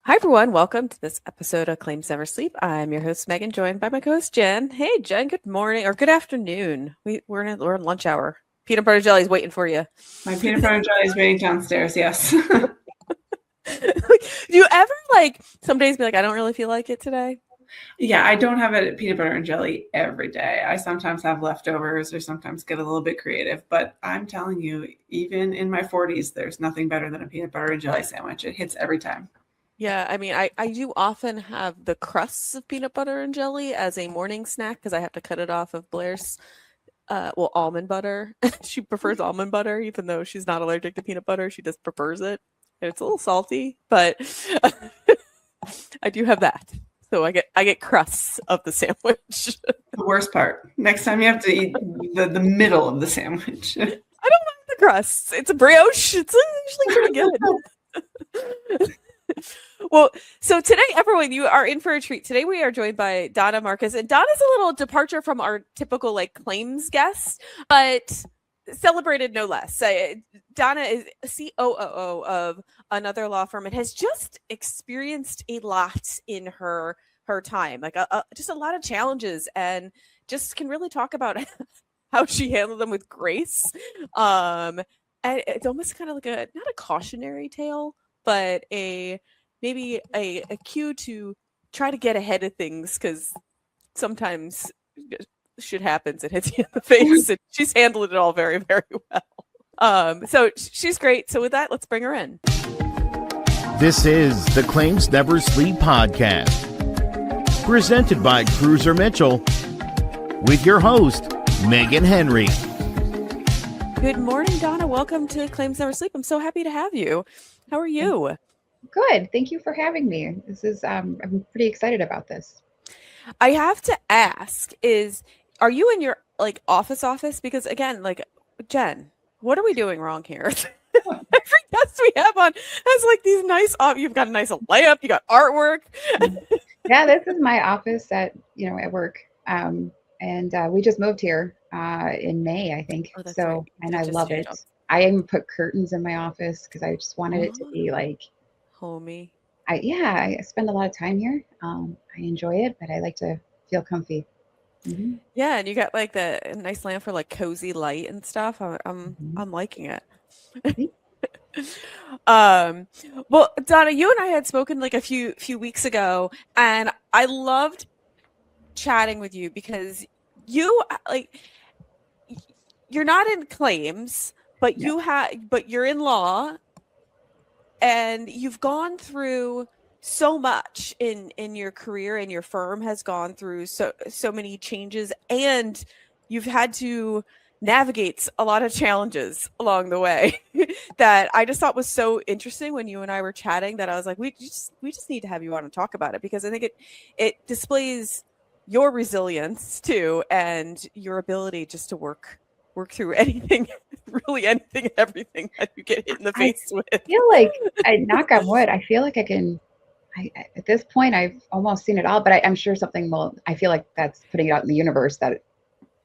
Hi, everyone. Welcome to this episode of Claims Never Sleep. I'm your host, Megan, joined by my co-host, Jen. Hey, Jen, good morning or good afternoon. We're in lunch hour. Peanut butter jelly is waiting for you. My peanut butter jelly is waiting downstairs, yes. Do you ever, some days be like, I don't really feel like it today? Yeah, I don't have a peanut butter and jelly every day. I sometimes have leftovers or sometimes get a little bit creative. But I'm telling you, even in my 40s, there's nothing better than a peanut butter and jelly sandwich. It hits every time. Yeah, I mean, I do often have the crusts of peanut butter and jelly as a morning snack because I have to cut it off of Blair's, almond butter. She prefers almond butter, even though she's not allergic to peanut butter. She just prefers it. And it's a little salty, but I do have that. So I get crusts of the sandwich. The worst part. Next time you have to eat the middle of the sandwich. I don't like the crusts. It's a brioche. It's usually pretty good. Well, so today, everyone, you are in for a treat. Today, we are joined by Donna Marcus, and Donna's a little departure from our typical claims guest, but celebrated no less. Donna is COO of another law firm and has just experienced a lot in her time, just a lot of challenges, and just can really talk about how she handled them with grace. And it's almost kind of like not a cautionary tale, but maybe a cue to try to get ahead of things, because sometimes shit happens and hits you in the face, and she's handled it all very, very well. So she's great. So with that, let's bring her in. This is the Claims Never Sleep podcast, presented by Cruiser Mitchell, with your host, Megan Henry. Good morning, Donna. Welcome to Claims Never Sleep. I'm so happy to have you. How are you? Good. Thank you for having me. This is I'm pretty excited about this. I have to ask, are you in your office? Because again, Jen, what are we doing wrong here? Every guest we have on has these nice you've got a nice layup, you got artwork. Yeah, this is my office at work. And we just moved here in May, I think. Oh, so right. And I love it. I even put curtains in my office because I just wanted it to be homey. I spend a lot of time here. I enjoy it, but I like to feel comfy. Mm-hmm. Yeah, and you got the nice lamp for cozy light and stuff. I'm liking it. Well, Donna, you and I had spoken a few weeks ago, and I loved chatting with you because you you're not in claims, but but you're in law, and you've gone through so much in your career, and your firm has gone through so many changes, and you've had to navigate a lot of challenges along the way that I just thought was so interesting when you and I were chatting, that I was like, we just need to have you on and talk about it, because I think it displays your resilience too, and your ability just to work through anything, really anything and everything that you get hit in the face with. I feel like, I knock on wood, I feel like I can, at this point, I've almost seen it all, but I'm sure something I feel like that's putting it out in the universe that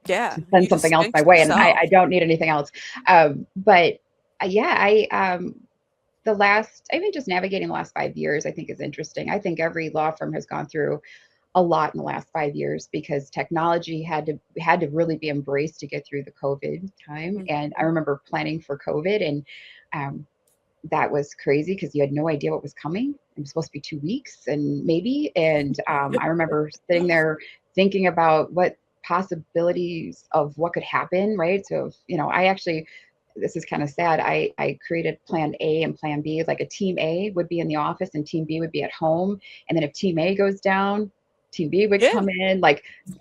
send something else my way, and I don't need anything else. But even just navigating the last 5 years, I think is interesting. I think every law firm has gone through a lot in the last 5 years, because technology had to really be embraced to get through the COVID time. Mm-hmm. And I remember planning for COVID, and that was crazy because you had no idea what was coming. It was supposed to be 2 weeks and maybe. And I remember sitting there thinking about what possibilities of what could happen, right? So, this is kind of sad. I created plan A and plan B. Like a team A would be in the office and team B would be at home. And then if team A goes down, team B would come in.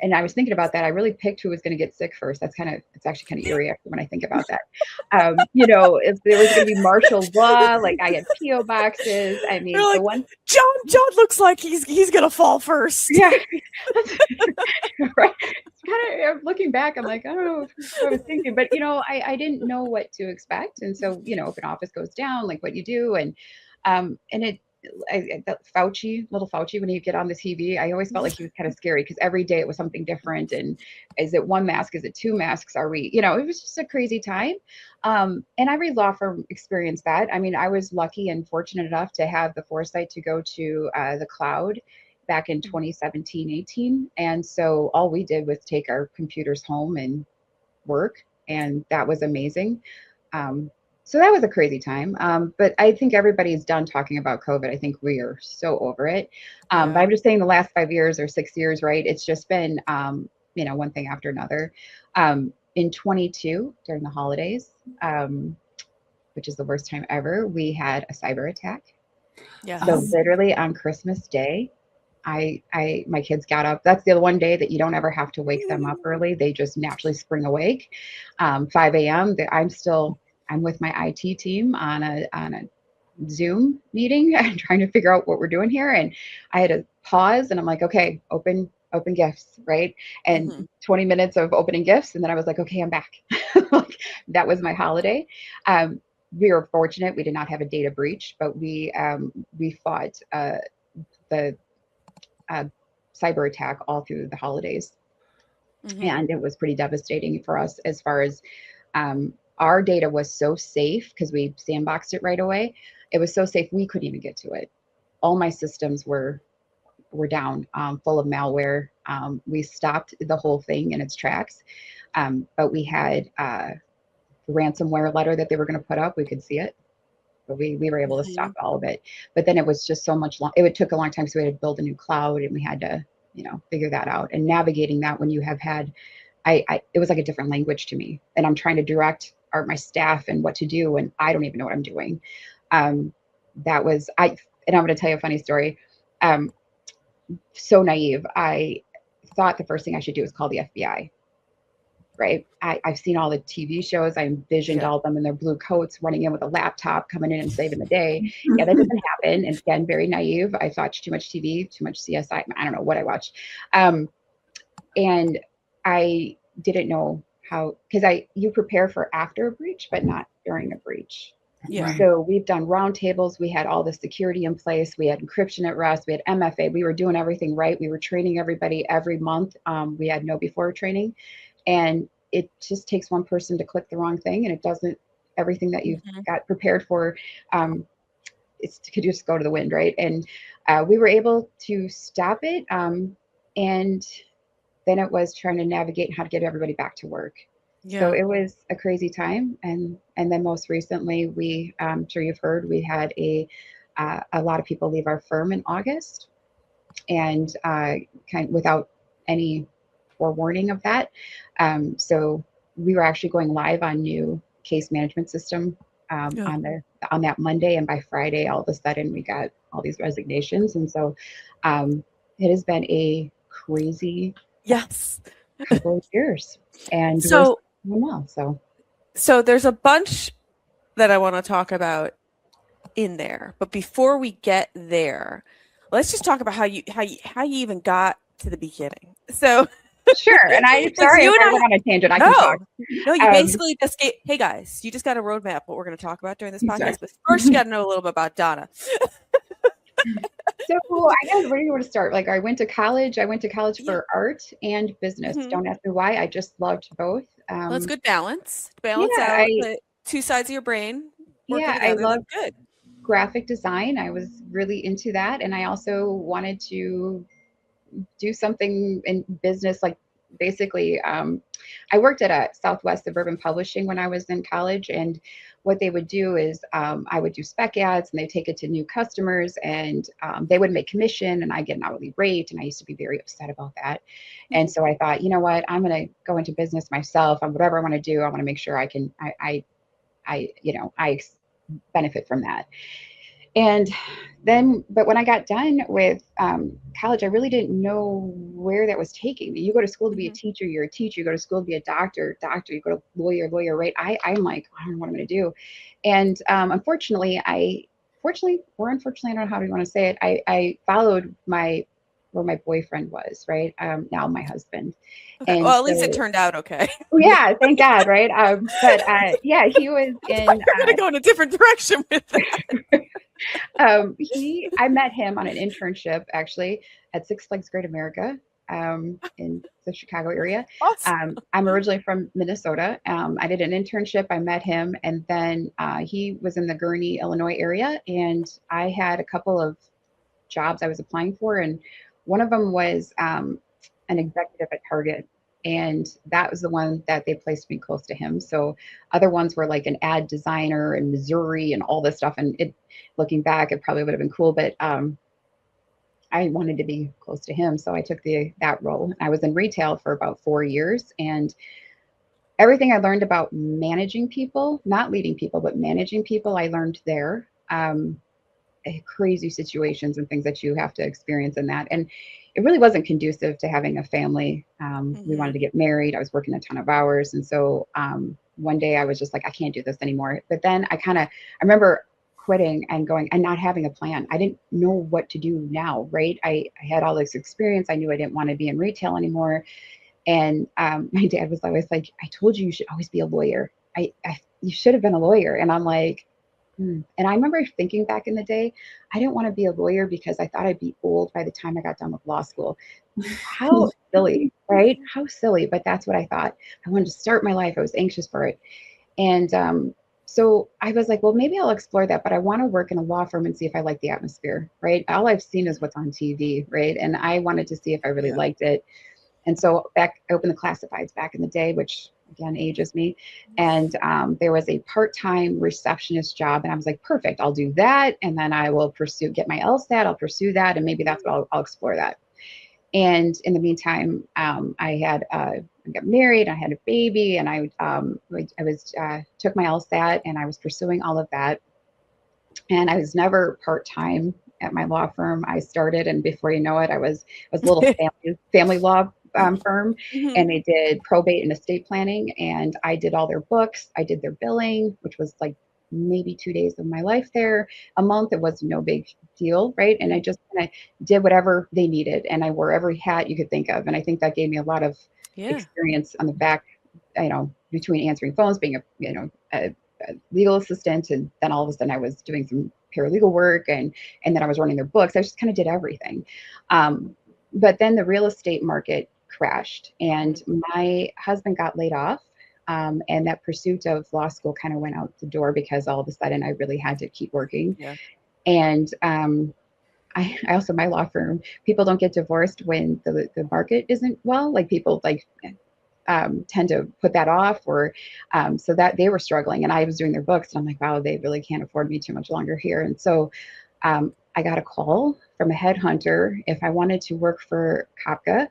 And I was thinking about that. I really picked who was going to get sick first. It's actually kind of eerie when I think about that. If there was going to be martial law, I had PO boxes. I mean, the one John looks like he's going to fall first. Yeah. Right. Kind of looking back, I'm like, I don't know what I was thinking, but I didn't know what to expect. And so, if an office goes down, what you do, and little Fauci, when you get on the TV, I always felt like he was kind of scary because every day it was something different. And is it one mask? Is it two masks? Are we, it was just a crazy time. And every law firm experienced that. I mean, I was lucky and fortunate enough to have the foresight to go to the cloud back in 2017, 18. And so all we did was take our computers home and work. And that was amazing. So that was a crazy time. But I think everybody's done talking about COVID. I think we are so over it. But I'm just saying the last 5 years or 6 years, right? It's just been, one thing after another. In 22, during the holidays, which is the worst time ever, we had a cyber attack. Yeah. So literally on Christmas Day, my kids got up. That's the one day that you don't ever have to wake them up early. They just naturally spring awake. 5 a.m. I'm with my IT team on a Zoom meeting and trying to figure out what we're doing here. And I had to pause and I'm like, okay, open gifts, right? And 20 minutes of opening gifts. And then I was like, okay, I'm back. That was my holiday. We were fortunate. We did not have a data breach, but we fought the cyber attack all through the holidays. And it was pretty devastating for us as far as our data was so safe because we sandboxed it right away. It was so safe we couldn't even get to it. All my systems were down, full of malware. We stopped the whole thing in its tracks, but we had the ransomware letter that they were going to put up. We could see it, but we were able to stop all of it. But then it was just so much it took a long time, so we had to build a new cloud, and we had to figure that out. And navigating that when you have had it was like a different language to me, and I'm trying to direct my staff and what to do, and I don't even know what I'm doing. And I'm going to tell you a funny story. So naive. I thought the first thing I should do is call the FBI. Right. I've seen all the TV shows. I envisioned all of them in their blue coats running in with a laptop, coming in and saving the day. Yeah, that doesn't happen. And again, very naive. I watched too much TV, too much CSI. I don't know what I watched. And I didn't know how, because you prepare for after a breach, but not during a breach. Yeah. So we've done roundtables. We had all the security in place. We had encryption at rest. We had MFA. We were doing everything right. We were training everybody every month. We had no before training, and it just takes one person to click the wrong thing, and it doesn't. Everything that you've got prepared for, it could just go to the wind, right? And we were able to stop it. And then it was trying to navigate how to get everybody back to work. Yeah. So it was a crazy time. And then most recently, I'm sure you've heard, we had a lot of people leave our firm in August, and without any forewarning of that. So we were actually going live on new case management system on that Monday, and by Friday, all of a sudden, we got all these resignations. And so it has been a crazy couple of years. And so there's a bunch that I want to talk about in there, but before we get there, let's just talk about how you even got to the beginning. So sure, and I'm sorry if I went on a tangent. I can talk. No, you basically just hey guys, you just got a roadmap what we're going to talk about during this podcast. But first, you got to know a little bit about Donna. So I guess where do you want to start? Like, I went to college for art and business. Don't ask me why. I just loved both. Well, it's good balance. Balance out the two sides of your brain. Yeah, I love graphic design. I was really into that, and I also wanted to do something in business. Like, basically, I worked at a Southwest Suburban Publishing when I was in college, and what they would do is I would do spec ads, and they take it to new customers, and they would make commission, and I get an hourly rate, and I used to be very upset about that. And so I thought, you know what, I'm going to go into business myself, and whatever I want to do, I want to make sure I can, I benefit from that. And then, but when I got done with college, I really didn't know where that was taking me. You go to school to be a teacher, you're a teacher. You go to school to be a doctor, you go to lawyer, right? I'm like, I don't know what I'm going to do. And unfortunately, I don't know how you want to say it. I followed where my boyfriend was, right? Now my husband. Okay. And well, at least it turned out okay. Yeah, thank God, right? But he was in. You're going to go in a different direction with it. I met him on an internship actually at Six Flags Great America in the Chicago area. Awesome. I'm originally from Minnesota. I did an internship. I met him, and then he was in the Gurnee, Illinois area, and I had a couple of jobs I was applying for, and one of them was an executive at Target. And that was the one that they placed me close to him. So other ones were like an ad designer in Missouri and all this stuff. And looking back, it probably would have been cool, but I wanted to be close to him. So I took that role. I was in retail for about 4 years, and everything I learned about managing people, not leading people, but managing people, I learned there. Crazy situations and things that you have to experience in that. And it really wasn't conducive to having a family. We wanted to get married. I was working a ton of hours. And so one day I was just like, I can't do this anymore. But then I remember quitting and going and not having a plan. I didn't know what to do now, right? I had all this experience. I knew I didn't want to be in retail anymore. And my dad was always like, I told you should always be a lawyer. You should have been a lawyer. And I'm like, And I remember thinking back in the day, I didn't want to be a lawyer because I thought I'd be old by the time I got done with law school. How silly, right? How silly. But that's what I thought. I wanted to start my life. I was anxious for it. And so I was like, well, maybe I'll explore that, but I want to work in a law firm and see if I like the atmosphere, right? All I've seen is what's on TV, right? And I wanted to see if I really liked it. And so I opened the classifieds back in the day, which again ages me. And there was a part-time receptionist job, and I was like, perfect, I'll do that. And then I will get my LSAT, I'll pursue that. And maybe that's what I'll explore that. And in the meantime, I got married, I had a baby, and I took my LSAT and I was pursuing all of that. And I was never part-time at my law firm. I started, and before you know it, I was a little family law firm, and they did probate and estate planning, and I did all their books. I did their billing, which was like maybe 2 days of my life there a month. It was no big deal, right? And I just kind of did whatever they needed, and I wore every hat you could think of. And I think that gave me a lot of experience on the back, between answering phones, being a legal assistant, and then all of a sudden I was doing some paralegal work, and then I was running their books. I just kind of did everything. But then the real estate market crashed, and my husband got laid off. And that pursuit of law school kind of went out the door because all of a sudden I really had to keep working. Yeah. And I also, my law firm, people don't get divorced when the market isn't well. Like people tend to put that off, or so that they were struggling, and I was doing their books, and I'm like, wow, they really can't afford me too much longer here. And so I got a call from a headhunter if I wanted to work for Kopka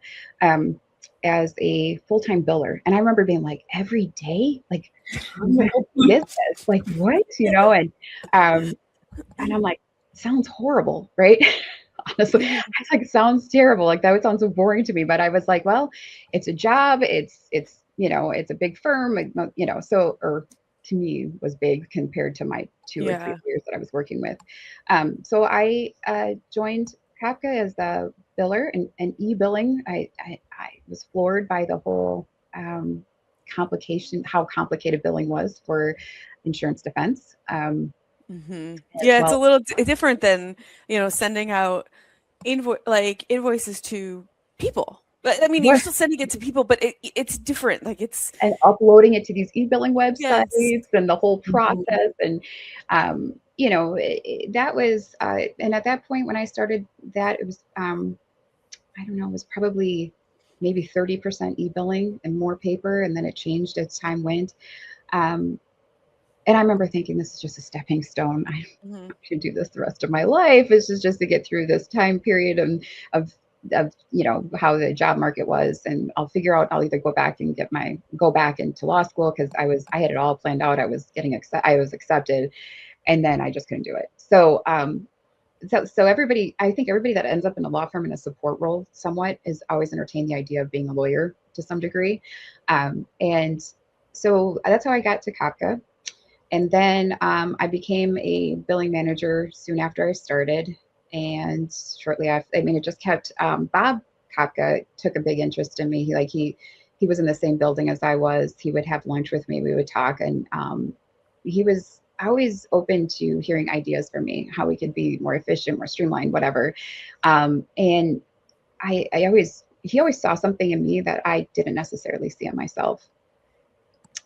as a full-time biller. And I remember being like, every day, like, how is this? Like, what? And I'm like, sounds horrible, right? Honestly, I was like, sounds terrible. Like, that would sound so boring to me. But I was like, well, it's a job. It's a big firm, or to me was big compared to my 2 or 3 years that I was working with. So I joined Kopka as the biller and e-billing. I was floored by the whole how complicated billing was for insurance defense. It's a little different than sending out invoices to people. But I mean, you're still sending it to people, but it's different. Like and uploading it to these e-billing websites and the whole process. And that was and at that point when I started that, it was I don't know, it was probably maybe 30% e-billing and more paper, and then it changed as time went. And I remember thinking, this is just a stepping stone. I should do this the rest of my life. This is just to get through this time period of how the job market was, and I'll figure out, I'll either go back into law school, because I had it all planned out. I was accepted, and then I just couldn't do it. So so everybody, I think everybody that ends up in a law firm in a support role somewhat is always entertained the idea of being a lawyer to some degree. And so that's how I got to Kopka. And then I became a billing manager soon after I started. And shortly after, it just kept, Bob Kopka took a big interest in me. He was in the same building as I was. He would have lunch with me. We would talk. And he was always open to hearing ideas from me, how we could be more efficient, more streamlined, whatever. And he always saw something in me that I didn't necessarily see in myself.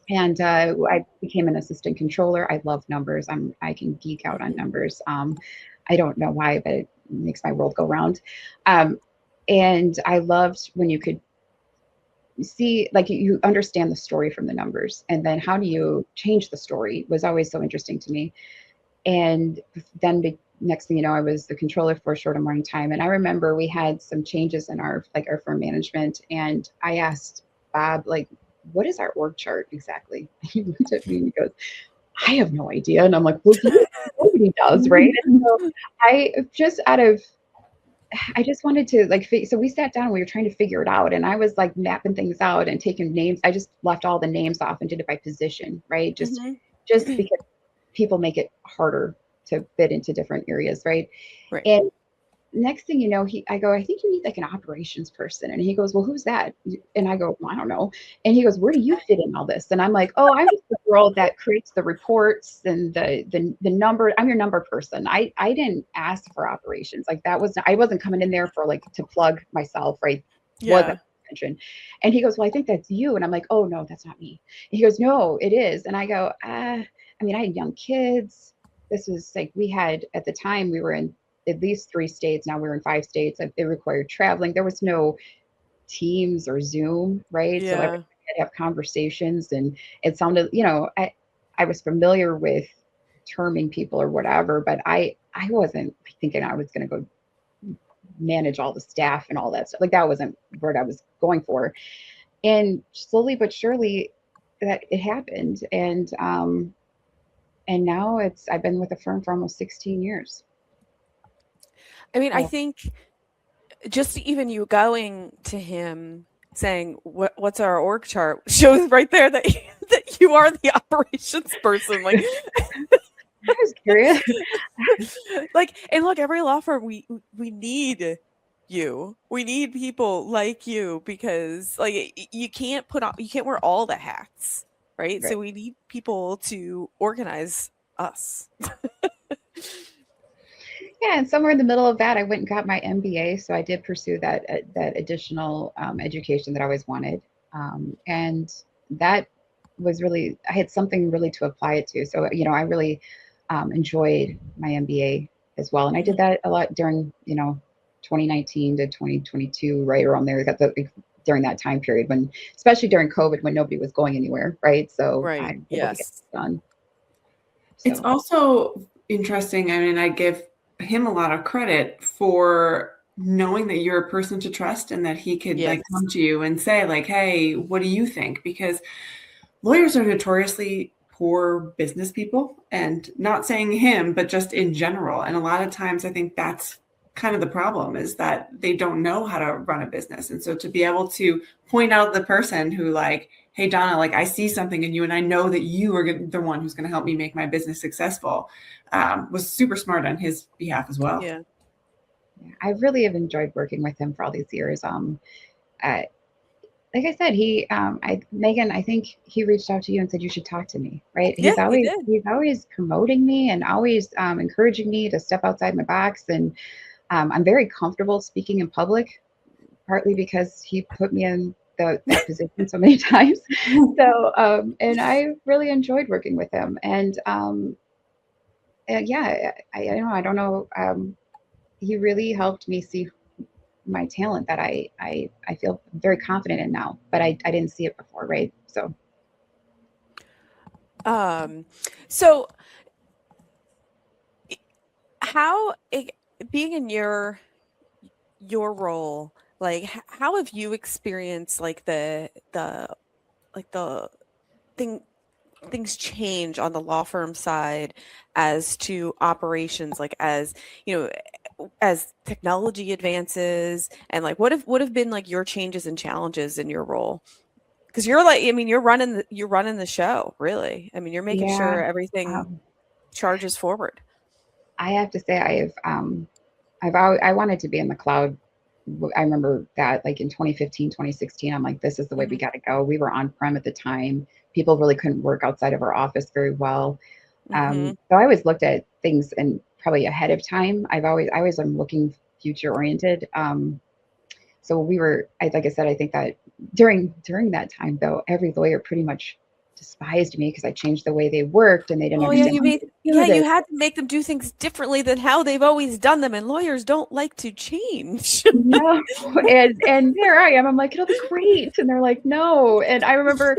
And I became an assistant controller. I love numbers. I can geek out on numbers. I don't know why, but it makes my world go round. And I loved when you could see, like, you understand the story from the numbers, and then how do you change the story was always so interesting to me. And then next thing you know, I was the controller for a short amount of time. And I remember we had some changes in our firm management, and I asked Bob, like, what is our org chart exactly? He looked at me and he goes, I have no idea. And I'm like, well, nobody does, right? And so I just wanted to, like, so we sat down and we were trying to figure it out. And I was like mapping things out and taking names. I just left all the names off and did it by position, right? Just because people make it harder to fit into different areas, right? And next thing you know, I go, I think you need like an operations person. And he goes, well, who's that? And I go, well, I don't know. And he goes, where do you fit in all this? And I'm like, oh, I'm just the girl that creates the reports and the number. I'm your number person. I didn't ask for operations. Like, I wasn't coming in there for, like, to plug myself, right? Yeah. And he goes, well, I think that's you. And I'm like, oh no, that's not me. And he goes, no, it is. And I go, I had young kids. This was like, we had, at the time, we were in at least 3 states. Now we're in 5 states. It required traveling. There was no Teams or Zoom, right? Yeah. So I had to have conversations, and it sounded, I was familiar with terming people or whatever, but I wasn't thinking I was going to go manage all the staff and all that stuff. Like, that wasn't what I was going for. And slowly but surely that it happened. And now I've been with the firm for almost 16 years. I mean, I think just even you going to him saying, what's our org chart, shows right there that you are the operations person. Like, I was curious. Like, and look, every law firm, we need you. We need people like you, because, like, you can't wear all the hats, right? So we need people to organize us. Yeah, and somewhere in the middle of that, I went and got my MBA. So I did pursue that additional education that I always wanted, and that was really, I had something really to apply it to. So I really enjoyed my MBA as well, and I did that a lot during 2019 to 2022, right around there. During that time period, especially during COVID, when nobody was going anywhere, right? So I was able to get it done. So. It's also interesting. I mean, I give him a lot of credit for knowing that you're a person to trust, and that he could like come to you and say, like, hey, what do you think? Because lawyers are notoriously poor business people, and not saying him, but just in general. And a lot of times I think that's kind of the problem, is that they don't know how to run a business. And so to be able to point out the person who, like, hey, Donna, like, I see something in you, and I know that you are the one who's going to help me make my business successful, was super smart on his behalf as well. Yeah, I really have enjoyed working with him for all these years. Like I said, Megan, I think he reached out to you and said you should talk to me, right? He's always promoting me and always encouraging me to step outside my box. And I'm very comfortable speaking in public, partly because he put me in that position so many times. So, and I really enjoyed working with him. And yeah, I don't know. He really helped me see my talent that I feel very confident in now, but I didn't see it before, right? So how, being in your role, like, how have you experienced, like, things change on the law firm side as to operations, like, as as technology advances, and, like, what have been, like, your changes and challenges in your role? Because you're, like, I mean, you're running the show, really. I mean, you're making sure everything charges forward. I have to say, I wanted to be in the cloud. I remember that, like, in 2015, 2016, I'm like, this is the way we got to go. We were on-prem at the time. People really couldn't work outside of our office very well. So I always looked at things and probably ahead of time. I always am looking future oriented. So like I said, I think that during that time though, every lawyer pretty much despised me because I changed the way they worked and they didn't Oh yeah, understand. you had to make them do things differently than how they've always done them, and lawyers don't like to change. No, and there I am. I'm like, it'll be great, and they're like, no. And I remember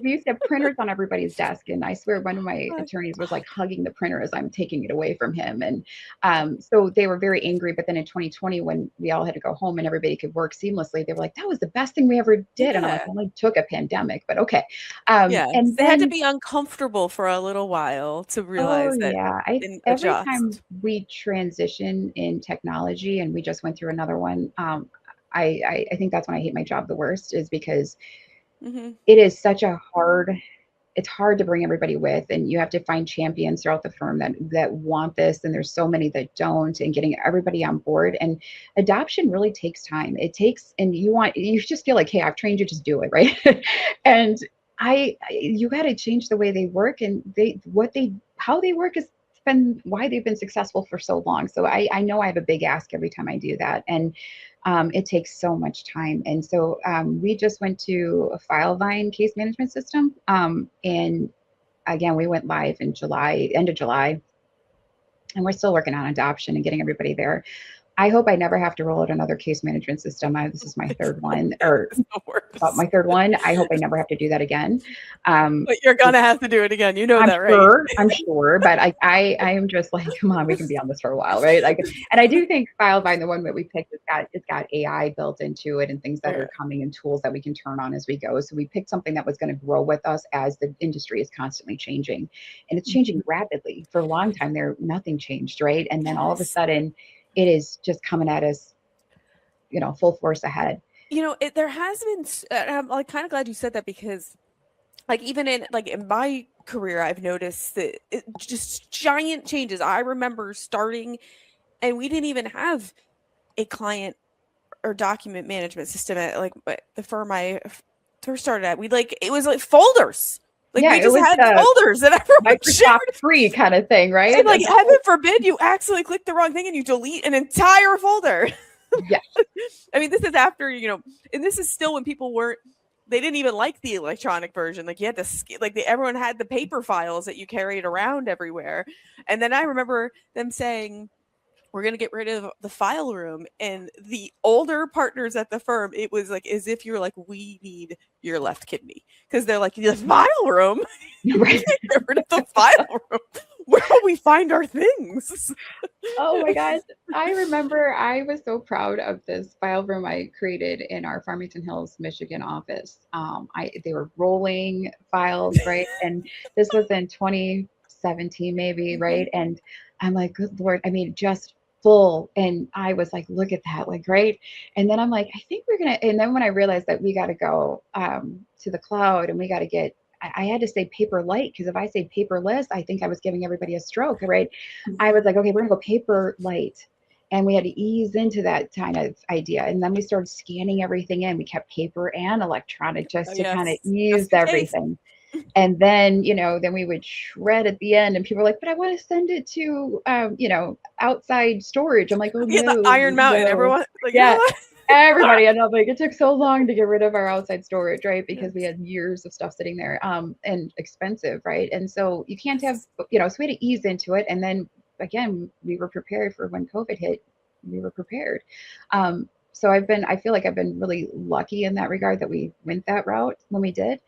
we used to have printers on everybody's desk, and I swear one of my attorneys was like hugging the printer as I'm taking it away from him, and so they were very angry. But then in 2020, when we all had to go home and everybody could work seamlessly, they were like, that was the best thing we ever did. And I'm like, it only took a pandemic, but okay. Yeah, and they had to be uncomfortable for a little while to realize that. Yeah, every time we transition in technology, and we just went through another one, I think that's when I hate my job the worst, is because it is such a it's hard to bring everybody with, and you have to find champions throughout the firm that want this, and there's so many that don't, and getting everybody on board. And adoption really takes time. It takes, and you just feel like, hey, I've trained you, just do it, right? And you got to change the way they work, and how they work has been why they've been successful for so long. So I know I have a big ask every time I do that, and it takes so much time. And so we just went to a FileVine case management system, and again, we went live in end of July, and we're still working on adoption and getting everybody there. I hope I never have to roll out another case management system. This is my third one, or about my third one. I hope I never have to do that again. But you're gonna have to do it again. You know that, right? I'm sure, but I am just like, come on, we can be on this for a while, right? Like, and I do think FileVine, the one that we picked, it's got AI built into it and things that are coming, and tools that we can turn on as we go. So we picked something that was going to grow with us as the industry is constantly changing, and it's changing rapidly. For a long time there, nothing changed, right? And then all of a sudden, it is just coming at us, full force ahead. There has been, I'm like kind of glad you said that, because like even in my career, I've noticed that just giant changes. I remember starting, and we didn't even have a client or document management system at the firm I first started at. It was like folders. We just had folders that everyone Microsoft free kind of thing, right? And heaven forbid you accidentally click the wrong thing and you delete an entire folder. Yeah. I mean, this is after, and this is still when people they didn't even like the electronic version. You had to, everyone had the paper files that you carried around everywhere. And then I remember them saying, we're going to get rid of the file room. And the older partners at the firm, it was as if you're we need your left kidney. Because they're like, the file room? Right. Get rid of the file room. Where will we find our things? Oh my gosh. I remember I was so proud of this file room I created in our Farmington Hills, Michigan office. They were rolling files, right? And this was in 2017 maybe, right? And I'm like, good Lord, I mean, just full. And I was like, look at that, right? And then I'm like, I think we're gonna, and then when I realized that we got to go to the cloud, and we got to get, I had to say paper light, because if I say paperless, I think I was giving everybody a stroke, right? I was like, okay, we're gonna go paper light. And we had to ease into that kind of idea. And then we started scanning everything in. We kept paper and electronic just to kind of ease everything. And then, then we would shred at the end, and people were like, but I want to send it to, outside storage. I'm like, oh, no, the Iron Mountain, everyone. Everybody. And I'm like, it took so long to get rid of our outside storage, right? Because we had years of stuff sitting there, and expensive, right? And so you can't have, so we had to ease into it. And then again, we were prepared for when COVID hit. We were prepared. So I feel like I've been really lucky in that regard that we went that route when we did.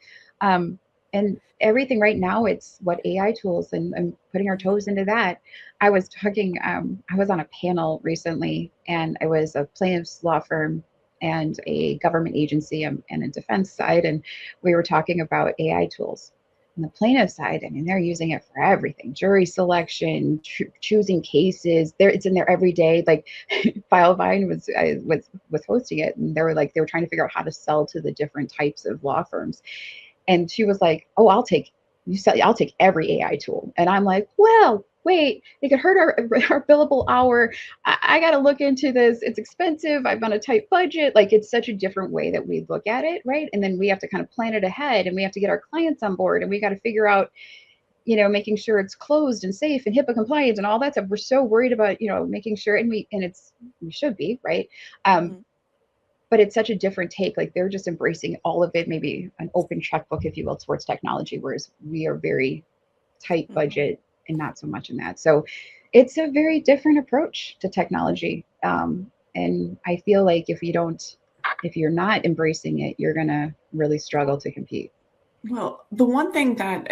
And everything right now, it's what AI tools and putting our toes into that. I was talking, I was on a panel recently, and it was a plaintiff's law firm and a government agency and a defense side. And we were talking about AI tools. On the plaintiff side, I mean, they're using it for everything: jury selection, choosing cases. It's in there every day. FileVine was hosting it, and they were trying to figure out how to sell to the different types of law firms. And she was like, oh, I'll take every AI tool. And I'm like, well, wait, it could hurt our billable hour. I got to look into this. It's expensive. I'm on a tight budget. It's such a different way that we look at it, right? And then we have to kind of plan it ahead, and we have to get our clients on board, and we got to figure out, making sure it's closed and safe and HIPAA compliant and all that stuff. We're so worried about, making sure, and we should be, right? But it's such a different take. Like they're just embracing all of it, maybe an open checkbook, if you will, towards technology, whereas we are very tight budget and not so much in that. So it's a very different approach to technology. And I feel like if you're not embracing it, you're going to really struggle to compete. Well, the one thing that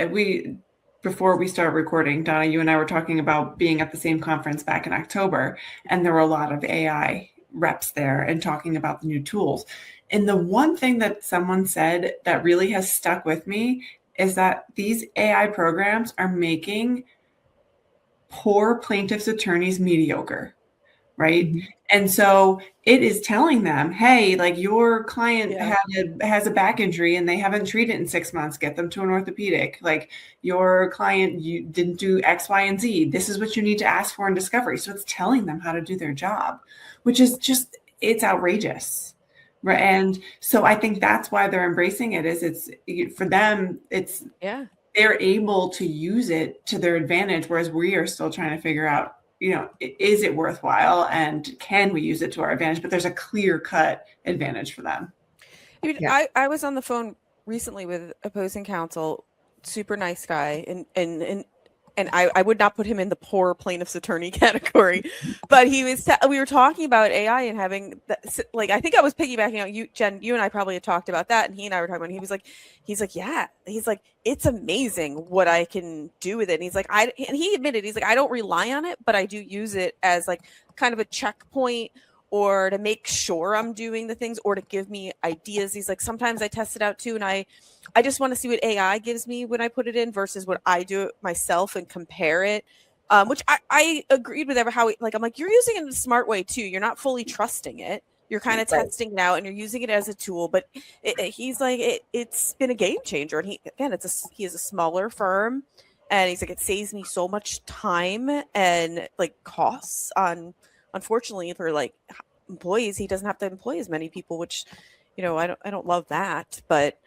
before we start recording, Donna, you and I were talking about being at the same conference back in October, and there were a lot of AI reps there and talking about the new tools. And the one thing that someone said that really has stuck with me is that these AI programs are making poor plaintiffs' attorneys mediocre, right? Mm-hmm. And so it is telling them, hey, like your client has a back injury and they haven't treated it in 6 months, get them to an orthopedic. Like your client, you didn't do X, Y, and Z. This is what you need to ask for in discovery. So it's telling them how to do their job, which is just, it's outrageous. Right. And so I think that's why they're embracing it, is it's for them, it's they're able to use it to their advantage, whereas we are still trying to figure out, is it worthwhile and can we use it to our advantage? But there's a clear cut advantage for them. I was on the phone recently with opposing counsel, super nice guy, and I would not put him in the poor plaintiff's attorney category, but we were talking about AI and having like, I think I was piggybacking on you, Jen, you and I probably had talked about that. And he and I were talking about, he's like, it's amazing what I can do with it. And he's like, and he admitted, he's like, I don't rely on it, but I do use it as like kind of a checkpoint or to make sure I'm doing the things or to give me ideas. He's like, sometimes I test it out too. And I just want to see what AI gives me when I put it in versus what I do myself and compare it. Which I agreed with how I'm like, you're using it in a smart way too. You're not fully trusting it. You're kind of testing it out and you're using it as a tool, but he's like, it's been a game changer. And he is a smaller firm and he's like, it saves me so much time and like costs on, unfortunately for like employees, he doesn't have to employ as many people, which, I don't love that, but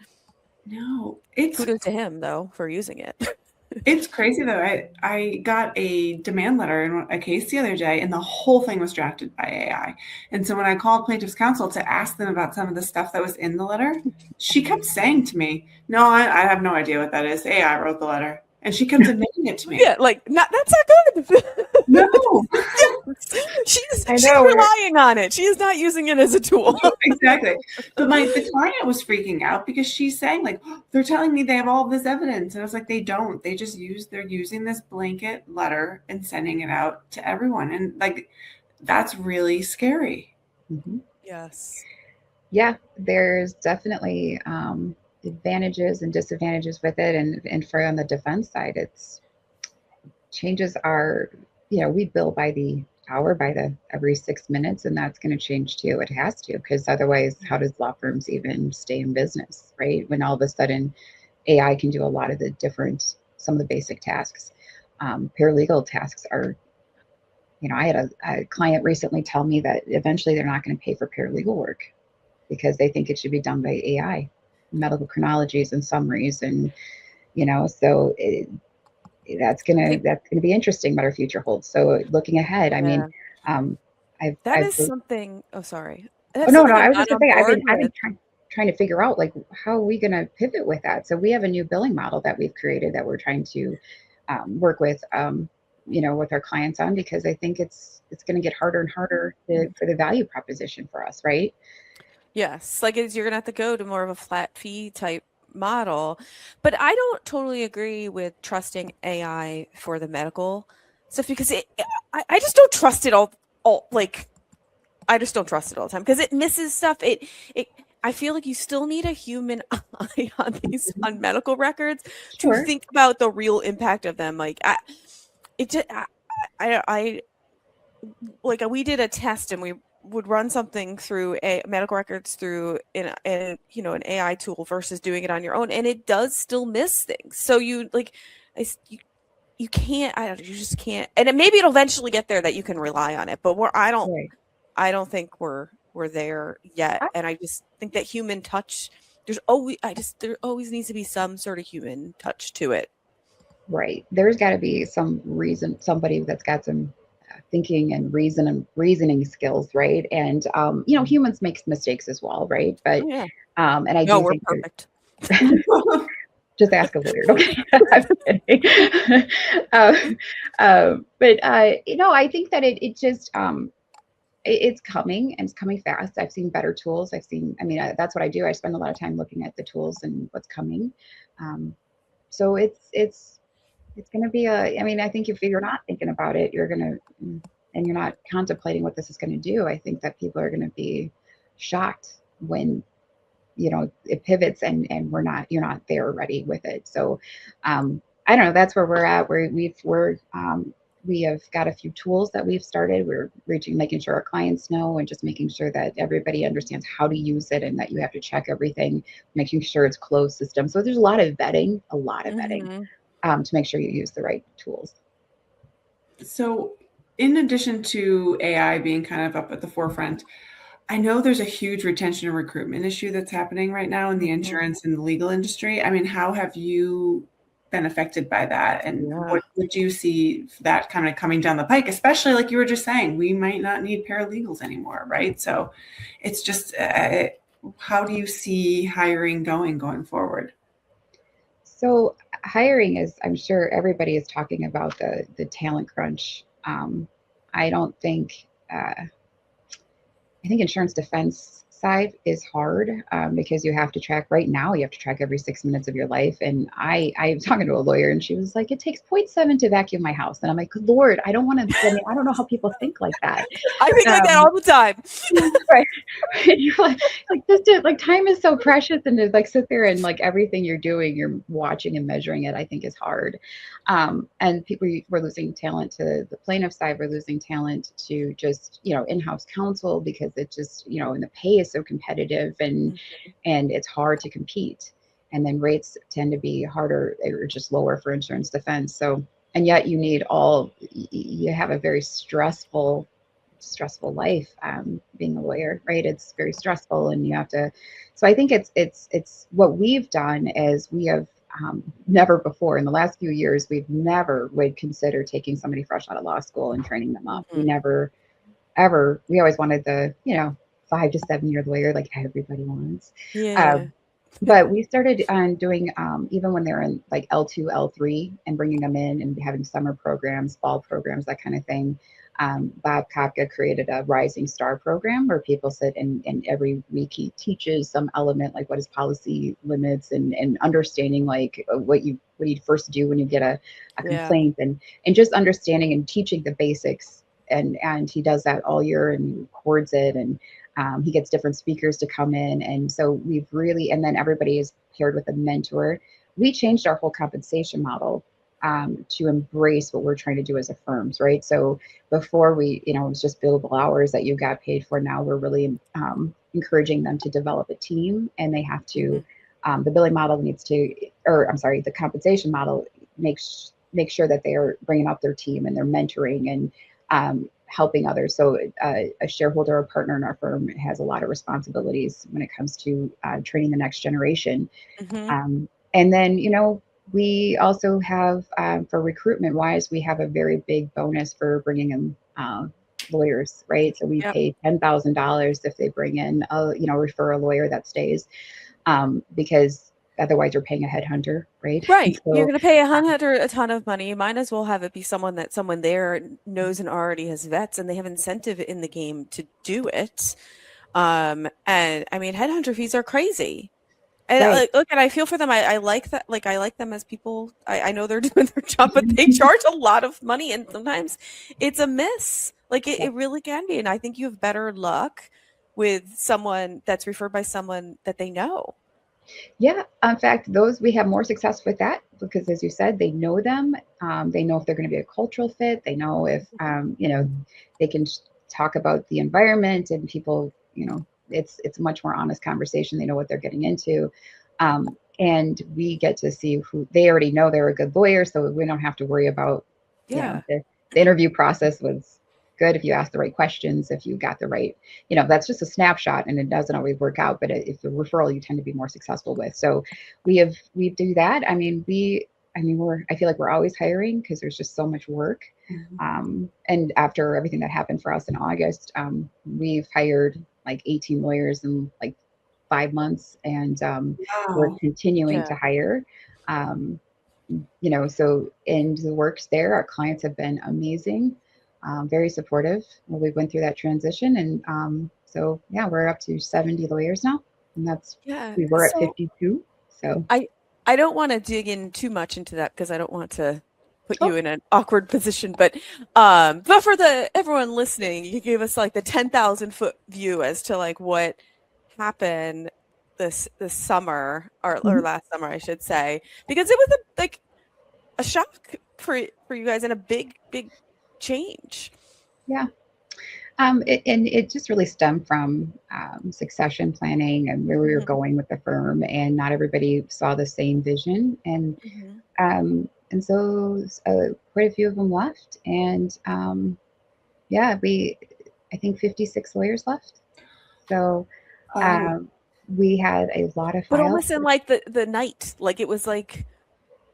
no, it's kudos to him though for using it. It's crazy though. I got a demand letter in a case the other day and the whole thing was drafted by AI. And so when I called plaintiff's counsel to ask them about some of the stuff that was in the letter, she kept saying to me, no, I have no idea what that is. AI wrote the letter. And she kept admitting it to me. Yeah, like that's not good. No. She's relying on it. She is not using it as a tool. Exactly. But the client was freaking out because she's saying like, they're telling me they have all this evidence. And I was like, they don't. They're using this blanket letter and sending it out to everyone. And like, that's really scary. Mm-hmm. Yes. Yeah, there's definitely advantages and disadvantages with it. And for on the defense side, it's changes are, we bill by the hour, by the every 6 minutes, and that's going to change too. It has to, because otherwise, how does law firms even stay in business, right? When all of a sudden AI can do a lot of some of the basic tasks. Paralegal tasks are, I had a client recently tell me that eventually they're not going to pay for paralegal work because they think it should be done by AI, medical chronologies and summaries, and so that's gonna be interesting what our future holds. So looking ahead, I mean, something. Oh, sorry. No, I was just gonna say I've been trying to figure out like how are we gonna pivot with that. So we have a new billing model that we've created that we're trying to work with with our clients on, because I think it's going to get harder and harder for the value proposition for us, right? Yes, like you're going to have to go to more of a flat fee type model. But I don't totally agree with trusting AI for the medical stuff, because I just don't trust it all like I just don't trust it all the time because it misses stuff. I feel like you still need a human eye on on medical records to think about the real impact of them. Like we did a test and we would run something through medical records through an AI tool versus doing it on your own, and it does still miss things. So you can't. You just can't. And maybe it'll eventually get there that you can rely on it, but I don't think we're there yet. And I just think that human touch. There always needs to be some sort of human touch to it. Right. There's got to be some reason, somebody that's got some thinking and reasoning skills, right? And humans make mistakes as well, right? But Oh, yeah. and I No, do we're think perfect. just ask a lawyer. Okay. I'm kidding. um, but I think that it just it's coming and it's coming fast. I've seen better tools. I mean, that's what I do. I spend a lot of time looking at the tools and what's coming. Um, so it's going to be I mean, I think if you're not thinking about it, and you're not contemplating what this is going to do, I think that people are going to be shocked when, it pivots and you're not there ready with it. So, I don't know, that's where we're at, where we have got a few tools that we've started. We're making sure our clients know, and just making sure that everybody understands how to use it, and that you have to check everything, making sure it's closed system. So there's a lot of vetting Mhm. to make sure you use the right tools. So, in addition to AI being kind of up at the forefront, I know there's a huge retention and recruitment issue that's happening right now in the insurance and the legal industry. I mean, how have you been affected by that? And Yeah. what would you see that kind of coming down the pike, especially like you were just saying, we might not need paralegals anymore, right? So it's just, how do you see hiring going forward? So hiring is, I'm sure everybody is talking about the talent crunch. I don't think I think insurance defense side is hard because you have to track right now, you have to track every 6 minutes of your life. And I was talking to a lawyer, and she was like, it takes zero point 0.7 to vacuum my house. And I'm like, good Lord, I don't want to, I mean, I don't know how people think like that. I think like that all the time. Right. You're like this dude, like time is so precious, and to like sit there and like everything you're doing, you're watching and measuring it, I think is hard. And we're losing talent to the plaintiff side, we're losing talent to just, in-house counsel, because it just, and the pay is so competitive, and it's hard to compete. And then rates tend to be harder or just lower for insurance defense. So, and yet you have a very stressful life being a lawyer, right? It's very stressful, and you have to. So I think it's what we've done is we have never before in the last few years, we've never would consider taking somebody fresh out of law school and training them up. We never ever. We always wanted the 5 to 7 year lawyer like everybody wants. Yeah. But we started doing even when they're in like L2, L3, and bringing them in and having summer programs, fall programs, that kind of thing. Bob Kopka created a Rising Star program where people sit, and every week he teaches some element, like what is policy limits, and understanding like what you first do when you get a Yeah. complaint, and just understanding and teaching the basics. And he does that all year, and he records it, and he gets different speakers to come in. And so and then everybody is paired with a mentor. We changed our whole compensation model to embrace what we're trying to do as a firms, right? So before it was just billable hours that you got paid for. Now we're really encouraging them to develop a team, and they have to, the billing model needs to, or I'm sorry, the compensation model makes sure that they are bringing up their team, and they're mentoring and helping others. So a shareholder or partner in our firm has a lot of responsibilities when it comes to training the next generation. And then, we also have, for recruitment wise, we have a very big bonus for bringing in lawyers, right? So we pay $10,000 if they bring in, refer a lawyer that stays, because otherwise you're paying a headhunter, right? Right. So, You're going to pay a hunter a ton of money. You might as well have it be someone that someone there knows and already has vets, and they have incentive in the game to do it. And I mean, headhunter fees are crazy. And right. look, and I feel for them. I like that. Like, I like them as people. I know they're doing their job, but they charge a lot of money, and sometimes it's a miss. Like it really can be. And I think you have better luck with someone that's referred by someone that they know. Yeah, in fact, we have more success with that because, as you said, they know them. They know if they're going to be a cultural fit. They know if they can talk about the environment, and people. It's a much more honest conversation. They know what they're getting into, and we get to see who they already know. They're a good lawyer, so we don't have to worry about. The interview process was good if you asked the right questions, if you got the right, that's just a snapshot, and it doesn't always work out. But if the referral, you tend to be more successful with. So we do that. I mean, I mean, I feel like we're always hiring because there's just so much work. And after everything that happened for us in August, we've hired like 18 lawyers in like 5 months, and we're Wow. continuing Yeah. to hire. Um, so and the works there, our clients have been amazing, very supportive. Well, we went through that transition, and so yeah, we're up to 70 lawyers now, and Yeah. we were at So 52. So I don't want to dig in too much into that because I don't want to put oh, you in an awkward position. But for everyone listening, you gave us like the 10,000-foot view as to like what happened this summer or mhm. last summer, I should say, because it was a shock for you guys and a big change. Yeah. And it just really stemmed from succession planning and where we were Mhm. going with the firm, and not everybody saw the same vision, Mhm. and so quite a few of them left, and yeah, I think 56 lawyers left. So Oh, um, we had a lot of But files. almost in like the night, like it was like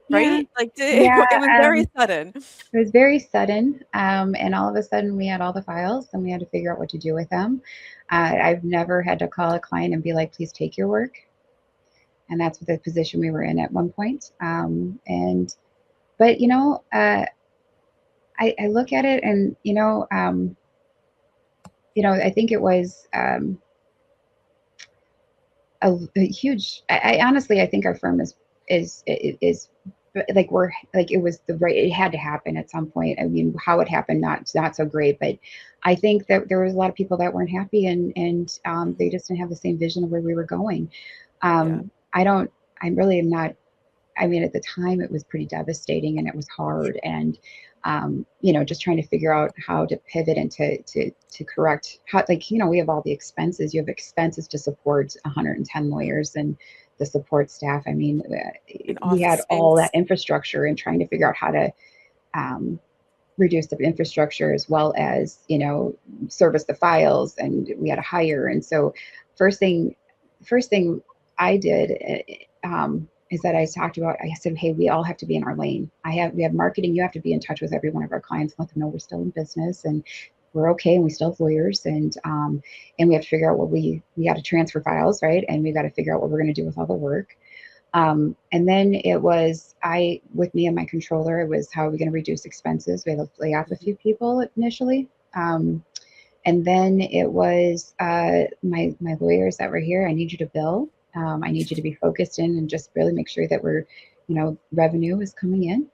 Yeah, right, like yeah. it was very sudden. It was very sudden, and all of a sudden we had all the files, and we had to figure out what to do with them. I've never had to call a client and be like, "Please take your work," and that's the position we were in at one point. And but I look at it, and I think it was a huge. I honestly, I think our firm is like it was the right. It had to happen at some point. I mean, how it happened, not so great, but I think that there was a lot of people that weren't happy, and they just didn't have the same vision of where we were going. Yeah. I don't. I really am not. I mean, at the time, it was pretty devastating, and it was hard, and just trying to figure out how to pivot and to correct how, like, we have all the expenses. You have expenses to support 110 lawyers and the support staff. I mean, In we office had all that space. infrastructure, and trying to figure out how to um, reduce the infrastructure, as well as service the files, and we had to hire. And so first thing first thing I did, is that I said, hey, we all have to be in our lane. We have marketing. You have to be in touch with every one of our clients, let them know we're still in business and we're okay, and we still have lawyers, and we have to figure out we got to transfer files, right? And we got to figure out what we're going to do with all the work. And then it was with me and my controller, it was, how are we going to reduce expenses? We had to lay off a few people initially. And then it was my lawyers that were here. I need you to bill. I need you to be focused in and just really make sure that revenue is coming in.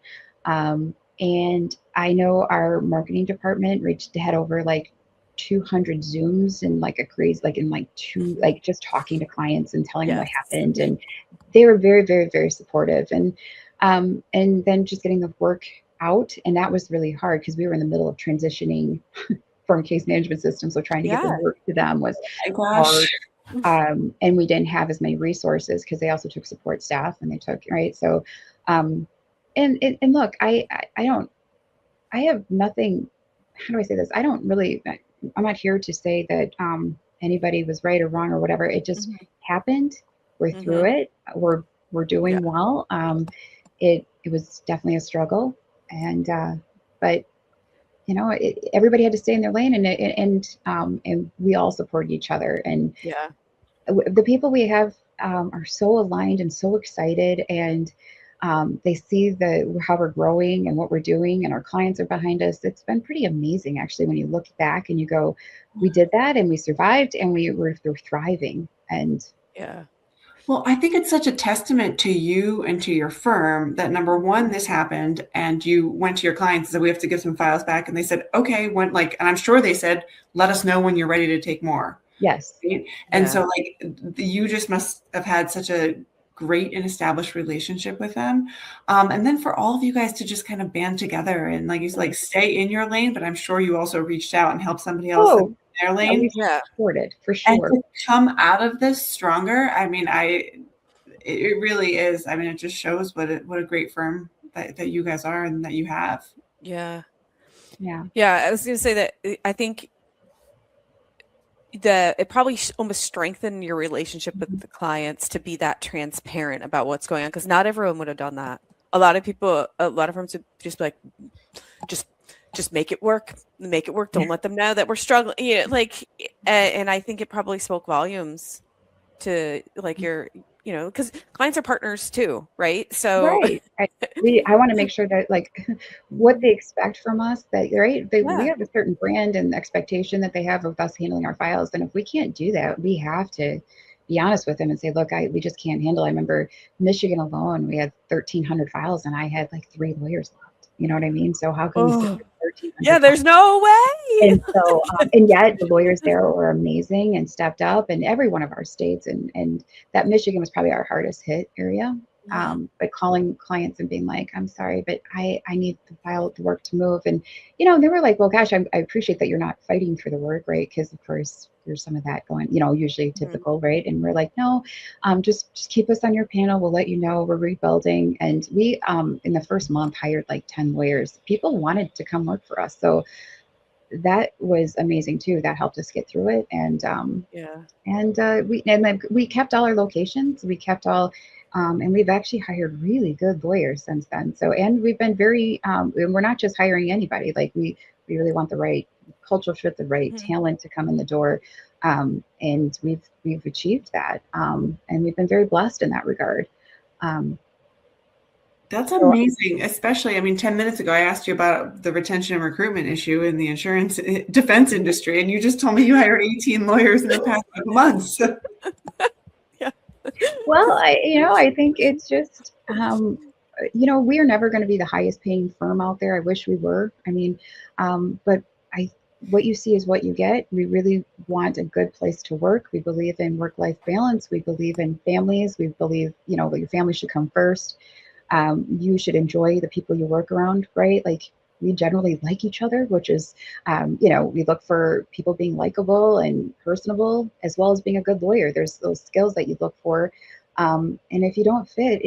And I know our marketing department had over like 200 Zooms, and like a crazy, like in like just talking to clients and telling them what Yes. happened. And they were very, very, very supportive. And then just getting the work out. And that was really hard because we were in the middle of transitioning from case management systems. So trying to get the Yeah. work to them was my gosh. hard. And we didn't have as many resources because they also took support staff, and they took, right. So, and look, I have nothing, how do I say this? I'm not here to say that, anybody was right or wrong or whatever. It just Mhm. happened. We're through Mhm. it. We're doing Yeah. well. It was definitely a struggle, and but everybody had to stay in their lane, and we all supported each other. And Yeah. the people we have are so aligned and so excited, and they see how we're growing and what we're doing, and our clients are behind us. It's been pretty amazing, actually, when you look back and you go, we did that, and we survived, and we're thriving. And Yeah. Well, I think it's such a testament to you and to your firm that, number one, this happened and you went to your clients and said, we have to give some files back. And they said, okay, and I'm sure they said, let us know when you're ready to take more. yes, Right? And Yeah. so you just must have had such a great and established relationship with them. And then for all of you guys to just kind of band together and, like you said, stay in your lane, but I'm sure you also reached out and helped somebody else in their yeah, lane. we Yeah. supported for And sure. to come out of this stronger, I mean, it really is. I mean, it just shows what a great firm that you guys are and that you have. Yeah. Yeah. Yeah. I was going to say that I think it probably almost strengthened your relationship with Mhm. the clients to be that transparent about what's going on, because not everyone would have done that. a lot of firms would just be like, just make it work. Don't let them know that we're struggling. You know, like, and I think it probably spoke volumes to like your, you know, because clients are partners too, right? So Right. I want to make sure that like what they expect from us, that right, we yeah. have a certain brand and expectation that they have of us handling our files. And if we can't do that, we have to be honest with them and say, look, we just can't handle. I remember Michigan alone, we had 1,300 files and I had like 3 lawyers left. You know what I mean? So how can we sit Oh, with 1,300 yeah, files? there's no way. And so, and yet the lawyers there were amazing and stepped up, and every one of our states, and that Michigan was probably our hardest hit area. But calling clients and being like, I'm sorry, but I need the file, the work to move. And, you know, they were like, well, gosh, I appreciate that you're not fighting for the work, right? Because of course there's some of that going, you know, usually typical, right? And we're like, no, just keep us on your panel. We'll let you know we're rebuilding. And we, in the first month, hired like 10 lawyers. People wanted to come work for us. So that was amazing too. That helped us get through it. And we kept all our locations. We kept all, and we've actually hired really good lawyers since then. So, and we've been very, and we're not just hiring anybody. Like we really want the right cultural fit, the right talent to come in the door. And we've achieved that. And we've been very blessed in that regard. That's amazing. Especially, I mean, 10 minutes ago, I asked you about the retention and recruitment issue in the insurance defense industry, and you just told me you hired 18 lawyers in the past couple months. Yeah. Well, I think it's just, we are never going to be the highest paying firm out there. I wish we were. I mean, but what you see is what you get. We really want a good place to work. We believe in work-life balance. We believe in families. We believe, that your family should come first. You should enjoy the people you work around, right? Like we generally like each other, which is, we look for people being likable and personable, as well as being a good lawyer. There's those skills that you look for. And if you don't fit,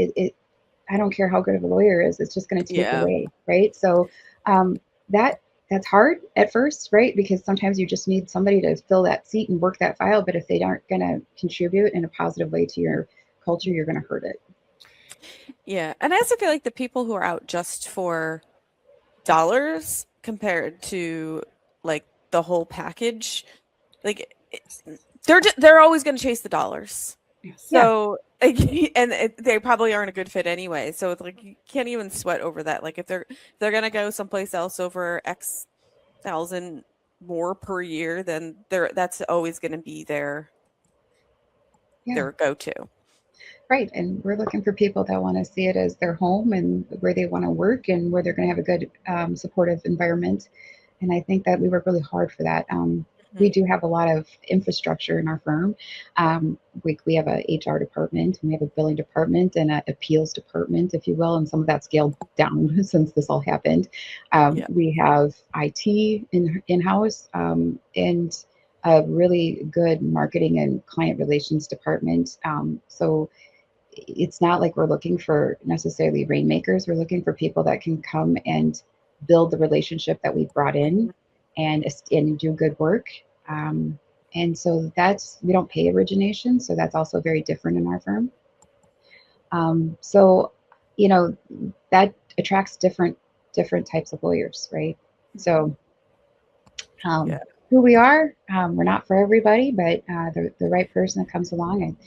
I don't care how good of a lawyer is, it's just going to take away, right? So that's hard at first, right? Because sometimes you just need somebody to fill that seat and work that file. But if they aren't going to contribute in a positive way to your culture, you're going to hurt it. Yeah. And I also feel like the people who are out just for dollars compared to like the whole package, like they're always going to chase the dollars. So and they probably aren't a good fit anyway. So it's like you can't even sweat over that. Like if they're going to go someplace else over X thousand more per year, then that's always going to be their go-to. Right. And we're looking for people that want to see it as their home and where they want to work and where they're going to have a good supportive environment. And I think that we work really hard for that. We do have a lot of infrastructure in our firm. We have a HR department, and we have a billing department and an appeals department, if you will, and some of that scaled down since this all happened. We have IT in-house and a really good marketing and client relations department. So it's not like we're looking for necessarily rainmakers. We're looking for people that can come and build the relationship that we brought in and do good work. And so we don't pay origination. So that's also very different in our firm. So, that attracts different types of lawyers, right? So who we are, we're not for everybody, but the right person that comes along,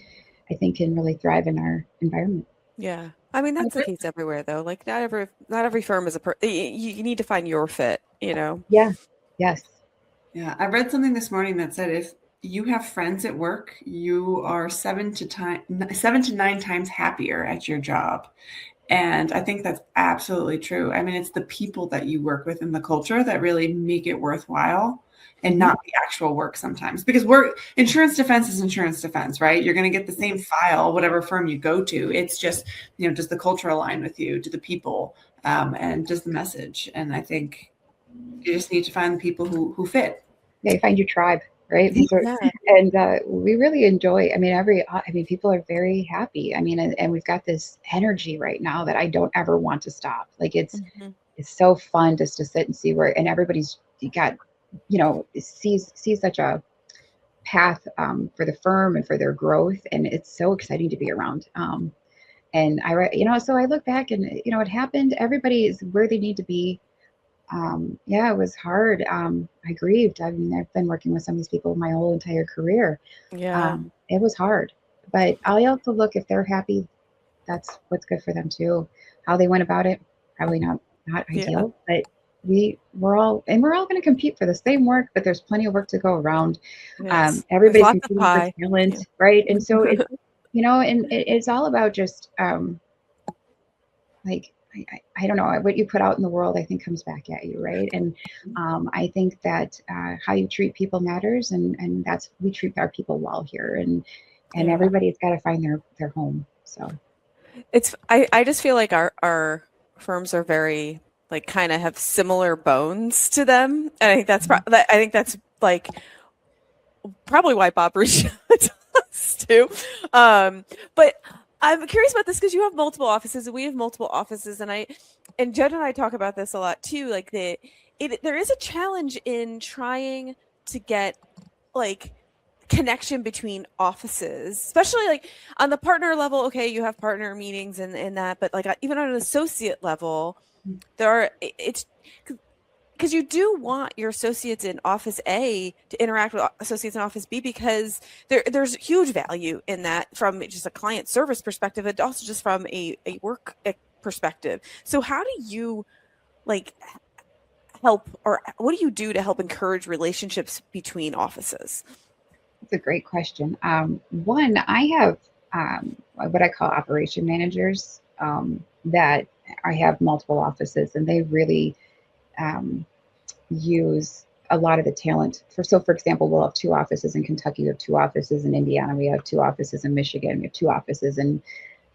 I think can really thrive in our environment. Yeah. I mean, that's the case everywhere though. Like not every firm is you need to find your fit, Yeah. Yes. Yeah. I read something this morning that said if you have friends at work, you are 7 to 9 times happier at your job. And I think that's absolutely true. I mean, it's the people that you work with and the culture that really make it worthwhile. And not the actual work sometimes, because insurance defense is insurance defense, right? You're going to get the same file, whatever firm you go to. It's just, does the culture align with you? Do the people, and does the message? And I think you just need to find the people who fit. Yeah, you find your tribe, right? Yeah. And we really enjoy. I mean, people are very happy. I mean, and we've got this energy right now that I don't ever want to stop. Like it's so fun just to sit and see and everybody's got. Sees such a path for the firm and for their growth, and it's so exciting to be around. And so I look back and, it happened. Everybody is where they need to be. Yeah, it was hard. I grieved. I mean, I've been working with some of these people my whole entire career. Yeah. It was hard, but I also look, if they're happy, that's what's good for them too. How they went about it, probably not Yeah. ideal, but we're all going to compete for the same work, but there's plenty of work to go around. Yes. There's Everybody's lots of competing pie. for talent, Yeah. right? And so it's, and it's all about just like, I don't know, what you put out in the world, I think comes back at you, right? And I think that how you treat people matters, and that's, we treat our people well here, and Yeah. everybody's got to find their home. So I just feel like our firms are very, like, kind of have similar bones to them, and I think that's like probably why Bob reached out to us too. But I'm curious about this because you have multiple offices and we have multiple offices, and Jen and I talk about this a lot too. Like there is a challenge in trying to get like connection between offices, especially like on the partner level. Okay, you have partner meetings and that, but like even on an associate level, it's because you do want your associates in Office A to interact with associates in Office B, because there's huge value in that from just a client service perspective, and also just from a work perspective. So how do you like help, or what do you do to help encourage relationships between offices? That's a great question. One, I have what I call operation managers that I have multiple offices, and they really use a lot of the talent. For example, we'll have 2 offices in Kentucky, we have 2 offices in Indiana, we have 2 offices in Michigan, we have 2 offices in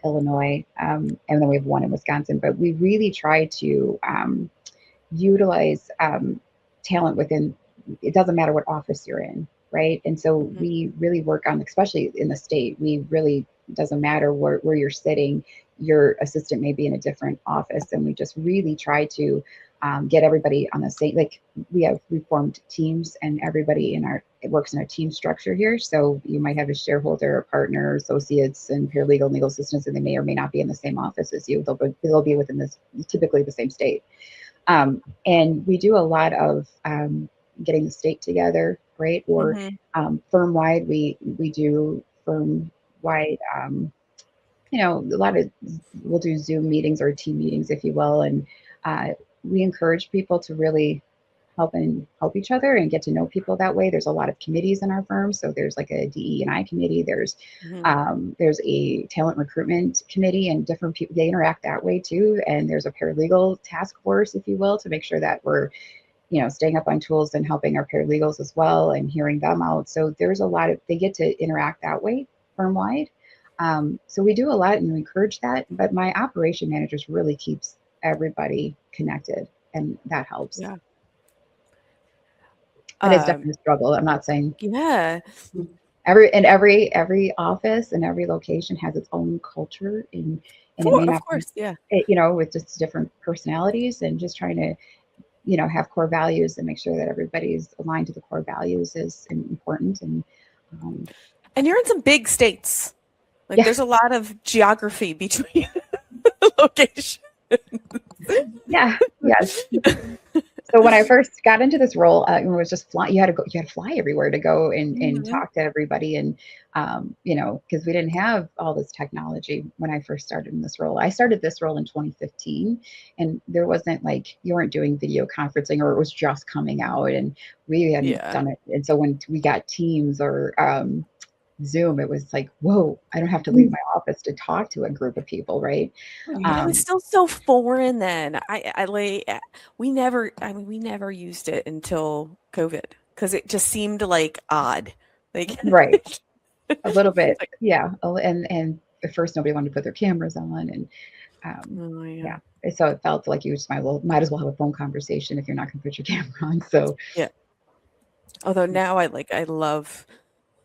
Illinois, and then we have 1 in Wisconsin. But we really try to utilize talent within, it doesn't matter what office you're in, right? And so we really work on, especially in the state, we really, doesn't matter where you're sitting, your assistant may be in a different office, and we just really try to get everybody on the same, like we formed teams, and everybody it works in a team structure here. So you might have a shareholder, a partner, associates, and paralegal, legal assistants, and they may or may not be in the same office as you. They'll be within typically the same state. And we do a lot of getting the state together, right? Or firm-wide, we do firm-wide, we'll do Zoom meetings or team meetings, if you will. And we encourage people to really help each other and get to know people that way. There's a lot of committees in our firm. So there's like a DE&I committee. There's a talent recruitment committee, and different people, they interact that way too. And there's a paralegal task force, if you will, to make sure that we're, staying up on tools and helping our paralegals as well and hearing them out. So there's they get to interact that way firm-wide. So we do a lot and we encourage that, but my operation managers really keeps everybody connected, and that helps. Yeah. But it's definitely a struggle. I'm not saying. Yeah. Every office and every location has its own culture, and it may not, of course, yeah. With just different personalities, and just trying to, have core values and make sure that everybody's aligned to the core values is important. And you're in some big states. Like there's a lot of geography between locations. Yeah. Yes. So when I first got into this role, it was just fly. You had to fly everywhere to go and talk to everybody, and because we didn't have all this technology when I first started in this role. I started this role in 2015, and there wasn't you weren't doing video conferencing, or it was just coming out, and we hadn't done it. And so when we got Teams or Zoom, it was like, whoa, I don't have to leave my office to talk to a group of people, right? It was still so foreign then. We never used it until COVID, because it just seemed like odd. Right. A little bit. Yeah. And at first nobody wanted to put their cameras on, and so it felt like you just might as well have a phone conversation if you're not going to put your camera on. So yeah. Although now I love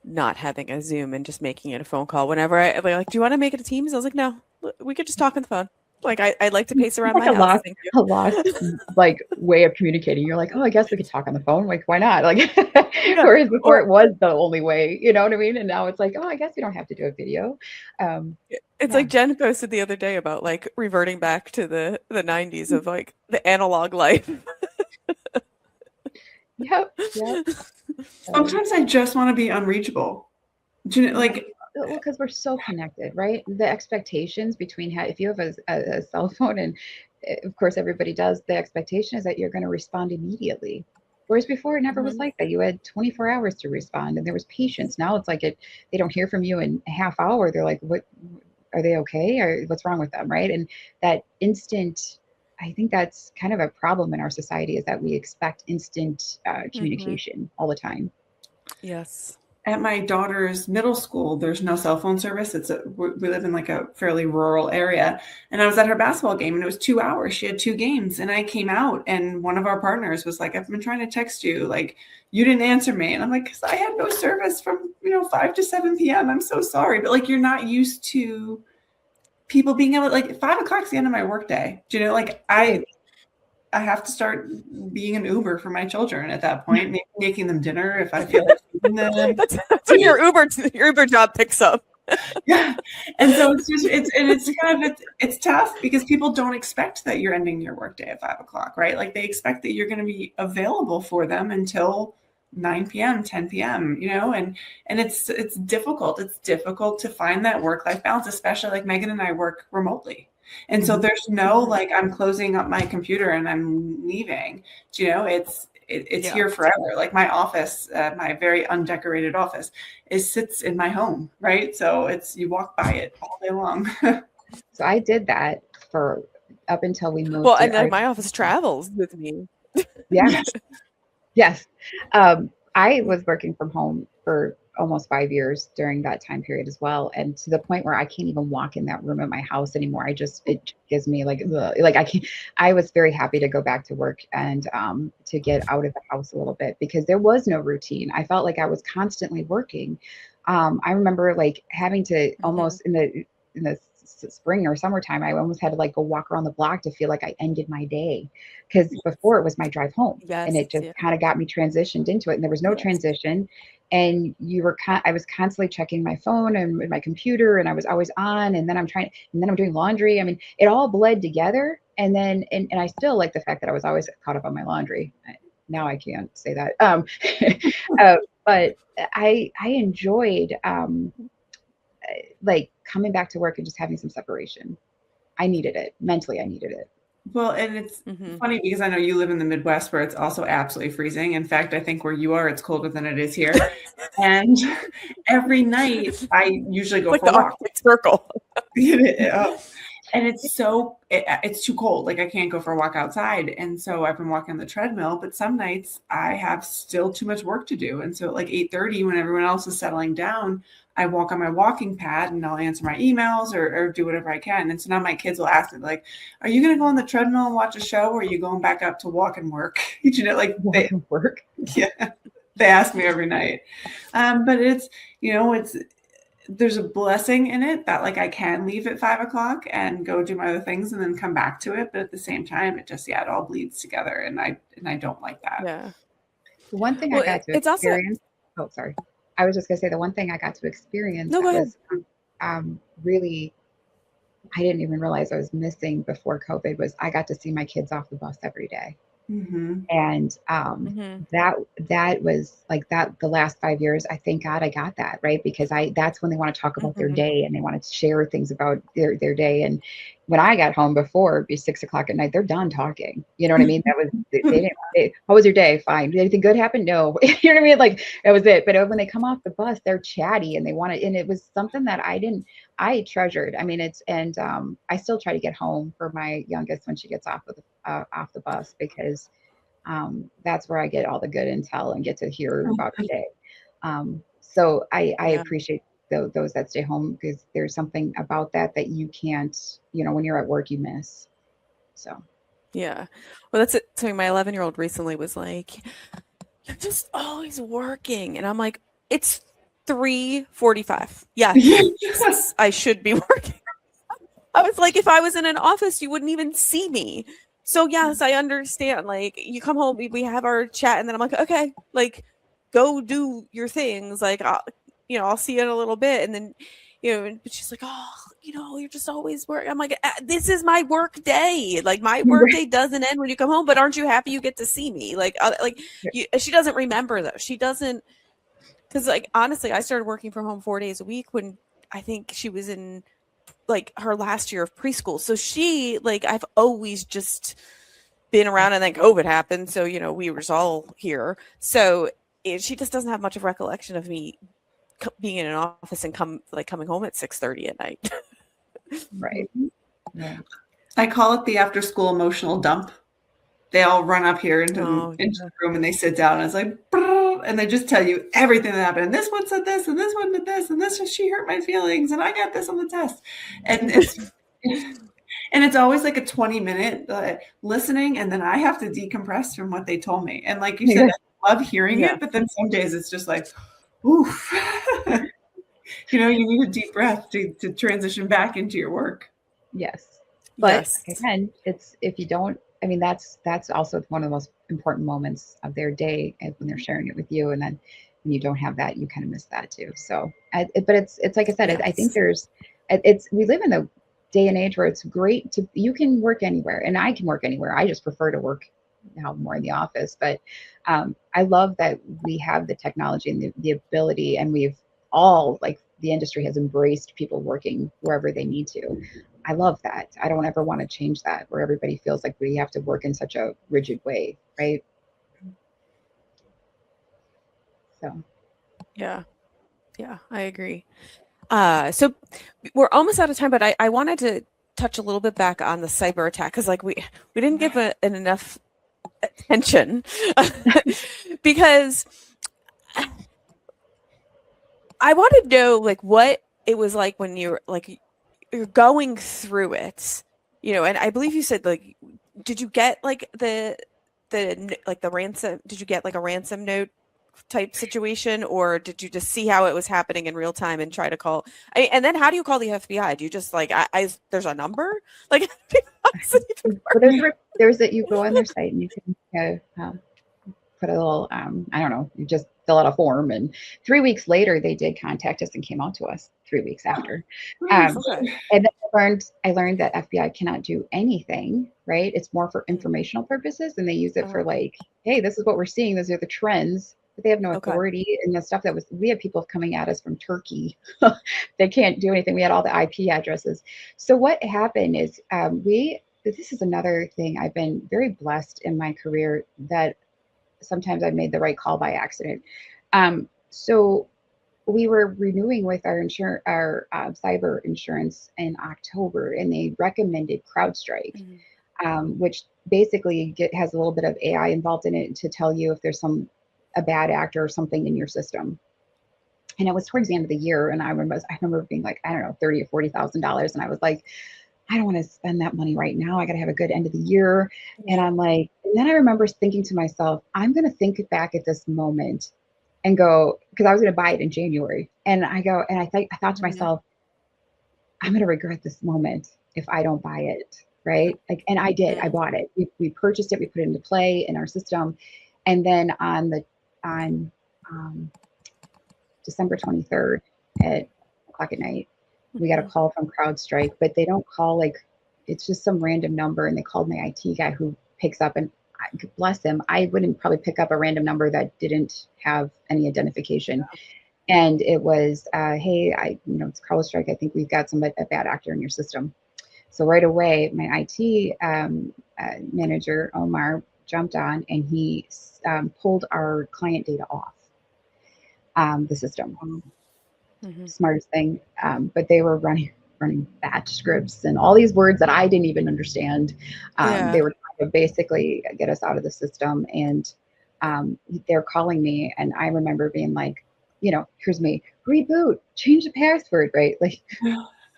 not having a Zoom and just making it a phone call. Whenever I like, do you want to make it a Teams? I was like, no, we could just talk on the phone. Like I'd like to pace around Like my a house. lost, Thank you. a lost like way of communicating. You're like, oh, I guess we could talk on the phone. Like, why not? Like, Yeah. whereas before Or it was the only way, you know what I mean? And now it's like, oh, I guess we don't have to do a video. it's Yeah. like Jen posted the other day about like reverting back to the 90s of like the analog life. Yep. Yep. Sometimes I just want to be unreachable. Do you know, like, Well, because we're so connected, right? The expectations between if you have a cell phone, and of course everybody does, the expectation is that you're going to respond immediately. Whereas before, it never was Mhm. like that. You had 24 hours to respond, and there was patience. Now it's like they don't hear from you in a half hour. They're like, "What? Are they okay? Or what's wrong with them?" Right? And that instant, I think that's kind of a problem in our society, is that we expect instant communication all the time. Yes. at my daughter's middle school, there's no cell phone service. We live in like a fairly rural area, and I was at her basketball game, and it was 2 hours. She had 2 games, and I came out, and one of our partners was like, "I've been trying to text you, like you didn't answer me," and I'm like, "'Cause I had no service from 5 to 7 p.m. I'm so sorry, but like you're not used to people being able, like 5 o'clock's the end of my workday. Do you know, like I have to start being an Uber for my children at that point, maybe making them dinner if I feel like feeding them. That's when your Uber job picks up. Yeah. And so it's tough because people don't expect that you're ending your workday at 5 o'clock, right? Like they expect that you're going to be available for them until 9 p.m., 10 p.m., and it's difficult. It's difficult to find that work-life balance, especially like Megan and I work remotely. And so there's no, like, I'm closing up my computer and I'm leaving, it's here forever. Like my office, my very undecorated office sits in my home. Right. So you walk by it all day long. So I did that for up until we moved. Well, and then my office travels with me. Yeah. Yes. I was working from home for almost 5 years during that time period as well. And to the point where I can't even walk in that room at my house anymore. It gives me like I can't. I was very happy to go back to work and to get out of the house a little bit because there was no routine. I felt like I was constantly working. I remember like having to almost in the spring or summertime, I almost had to like go walk around the block to feel like I ended my day, because before it was my drive home. And it just kind of got me transitioned into it, and there was no transition. And I was constantly checking my phone and my computer, and I was always on, and then I'm doing laundry. I mean, it all bled together. And then and I still like the fact that I was always caught up on my laundry. Now I can't say that. But I enjoyed like coming back to work and just having some separation. I needed it. Mentally, I needed it. Well, and it's funny because I know you live in the Midwest where it's also absolutely freezing. In fact, I think where you are, it's colder than it is here. And every night I usually go for a walk. Arctic Circle. And it's too cold. Like I can't go for a walk outside. And so I've been walking on the treadmill, but some nights I have still too much work to do. And so at like 8:30, when everyone else is settling down, I walk on my walking pad and I'll answer my emails or do whatever I can. And so now my kids will ask me, like, are you going to go on the treadmill and watch a show, or are you going back up to walk and work? Like walk and work. Yeah. They ask me every night. But it's, there's a blessing in it that like I can leave at 5 o'clock and go do my other things and then come back to it. But at the same time, it just, it all bleeds together. And I don't like that. Yeah. The one thing I got to experience. Oh, sorry. I was just going to say the one thing I got to experience that was really, I didn't even realize I was missing before COVID, was I got to see my kids off the bus every day. Mm-hmm. And that was like that the last 5 years. I thank God I got that, right? Because that's when they want to talk about their day and they want to share things about their day. And when I got home before, it'd be 6 o'clock at night, they're done talking. You know what I mean? That was, they didn't, how was your day? Fine. Did anything good happen? No. You know what I mean? Like that was it. But when they come off the bus, they're chatty and they want to, and it was something that I treasured. I mean, I still try to get home for my youngest when she gets off the bus, because that's where I get all the good intel and get to hear about her day. So I appreciate those that stay home, because there's something about that you can't, when you're at work, you miss. So. Yeah. Well, that's it. So my 11-year-old recently was like, you're just always working. And I'm like, it's 3:45. Yeah. Yes, I should be working. I was like, if I was in an office, you wouldn't even see me. So yes, I understand. Like you come home, we have our chat, and then I'm like, okay, like go do your things. Like I'll see you in a little bit, and then but she's like, oh, you're just always working. I'm like, this is my work day. Like my work day doesn't end when you come home. But aren't you happy you get to see me? Like she doesn't remember though. She doesn't, because like honestly, I started working from home 4 days a week when I think she was in like her last year of preschool. So she, like, I've always just been around, and then COVID happened. So, we were all here. So she just doesn't have much of recollection of me being in an office and coming home at 6:30 at night. Right. Yeah. I call it the after school emotional dump. They all run up here into the room and they sit down, and it's like, and they just tell you everything that happened. And this one said this, and this one did this, and she hurt my feelings, and I got this on the test. And it's always like a 20-minute listening, and then I have to decompress from what they told me. And like you said, I love hearing it, but then some days it's just like, oof. You need a deep breath to transition back into your work. Yes. But again, it's, if you don't, that's also one of the most important moments of their day, when they're sharing it with you. And then when you don't have that, you kind of miss that too. So, but it's like I said, I think we live in a day and age where it's great you can work anywhere, and I can work anywhere. I just prefer to work now more in the office, but I love that we have the technology and the ability, and we've all, like, the industry has embraced people working wherever they need to. I love that. I don't ever want to change that, where everybody feels like we have to work in such a rigid way, right? So, yeah, I agree. So we're almost out of time, but I wanted to touch a little bit back on the cyber attack, because like we didn't give enough attention because I want to know like what it was like when you're going through it, and I believe you said, like, did you get like the ransom? Did you get like a ransom note type situation, or did you just see how it was happening in real time and try to call? And then how do you call the FBI? Do you just like, there's a number? Like, there's that you go on their site and you can put a little, I don't know, you just fill out a form, and 3 weeks later they did contact us and came out to us 3 weeks after. And then I learned that FBI cannot do anything, right? It's more for informational purposes, and they use it for like, hey, this is what we're seeing. These are the trends, but they have no authority. And the stuff we had people coming at us from Turkey. They can't do anything. We had all the IP addresses. So what happened is this is another thing. I've been very blessed in my career that sometimes I've made the right call by accident. So we were renewing with our cyber insurance in October, and they recommended CrowdStrike, which basically has a little bit of AI involved in it to tell you if there's a bad actor or something in your system. And it was towards the end of the year, and I remember being like, I don't know, $30,000 or $40,000, and I was like, I don't want to spend that money right now. I got to have a good end of the year. And I'm like, and then I remember thinking to myself, I'm going to think back at this moment and go, because I was going to buy it in January. And I thought to myself, I'm going to regret this moment if I don't buy it. Right. Like, and I did, I bought it. We purchased it. We put it into play in our system. And then on December 23rd at o'clock at night, we got a call from CrowdStrike, but they don't call it's just some random number. And they called my IT guy, who picks up, and bless him, I wouldn't probably pick up a random number that didn't have any identification. And it was, hey, it's CrowdStrike. I think we've got a bad actor in your system. So right away, my IT manager, Omar, jumped on, and he pulled our client data off the system. Smartest thing. But they were running batch scripts and all these words that I didn't even understand. They were trying to basically get us out of the system, and they're calling me, and I remember being like, here's me, reboot, change the password, right? Like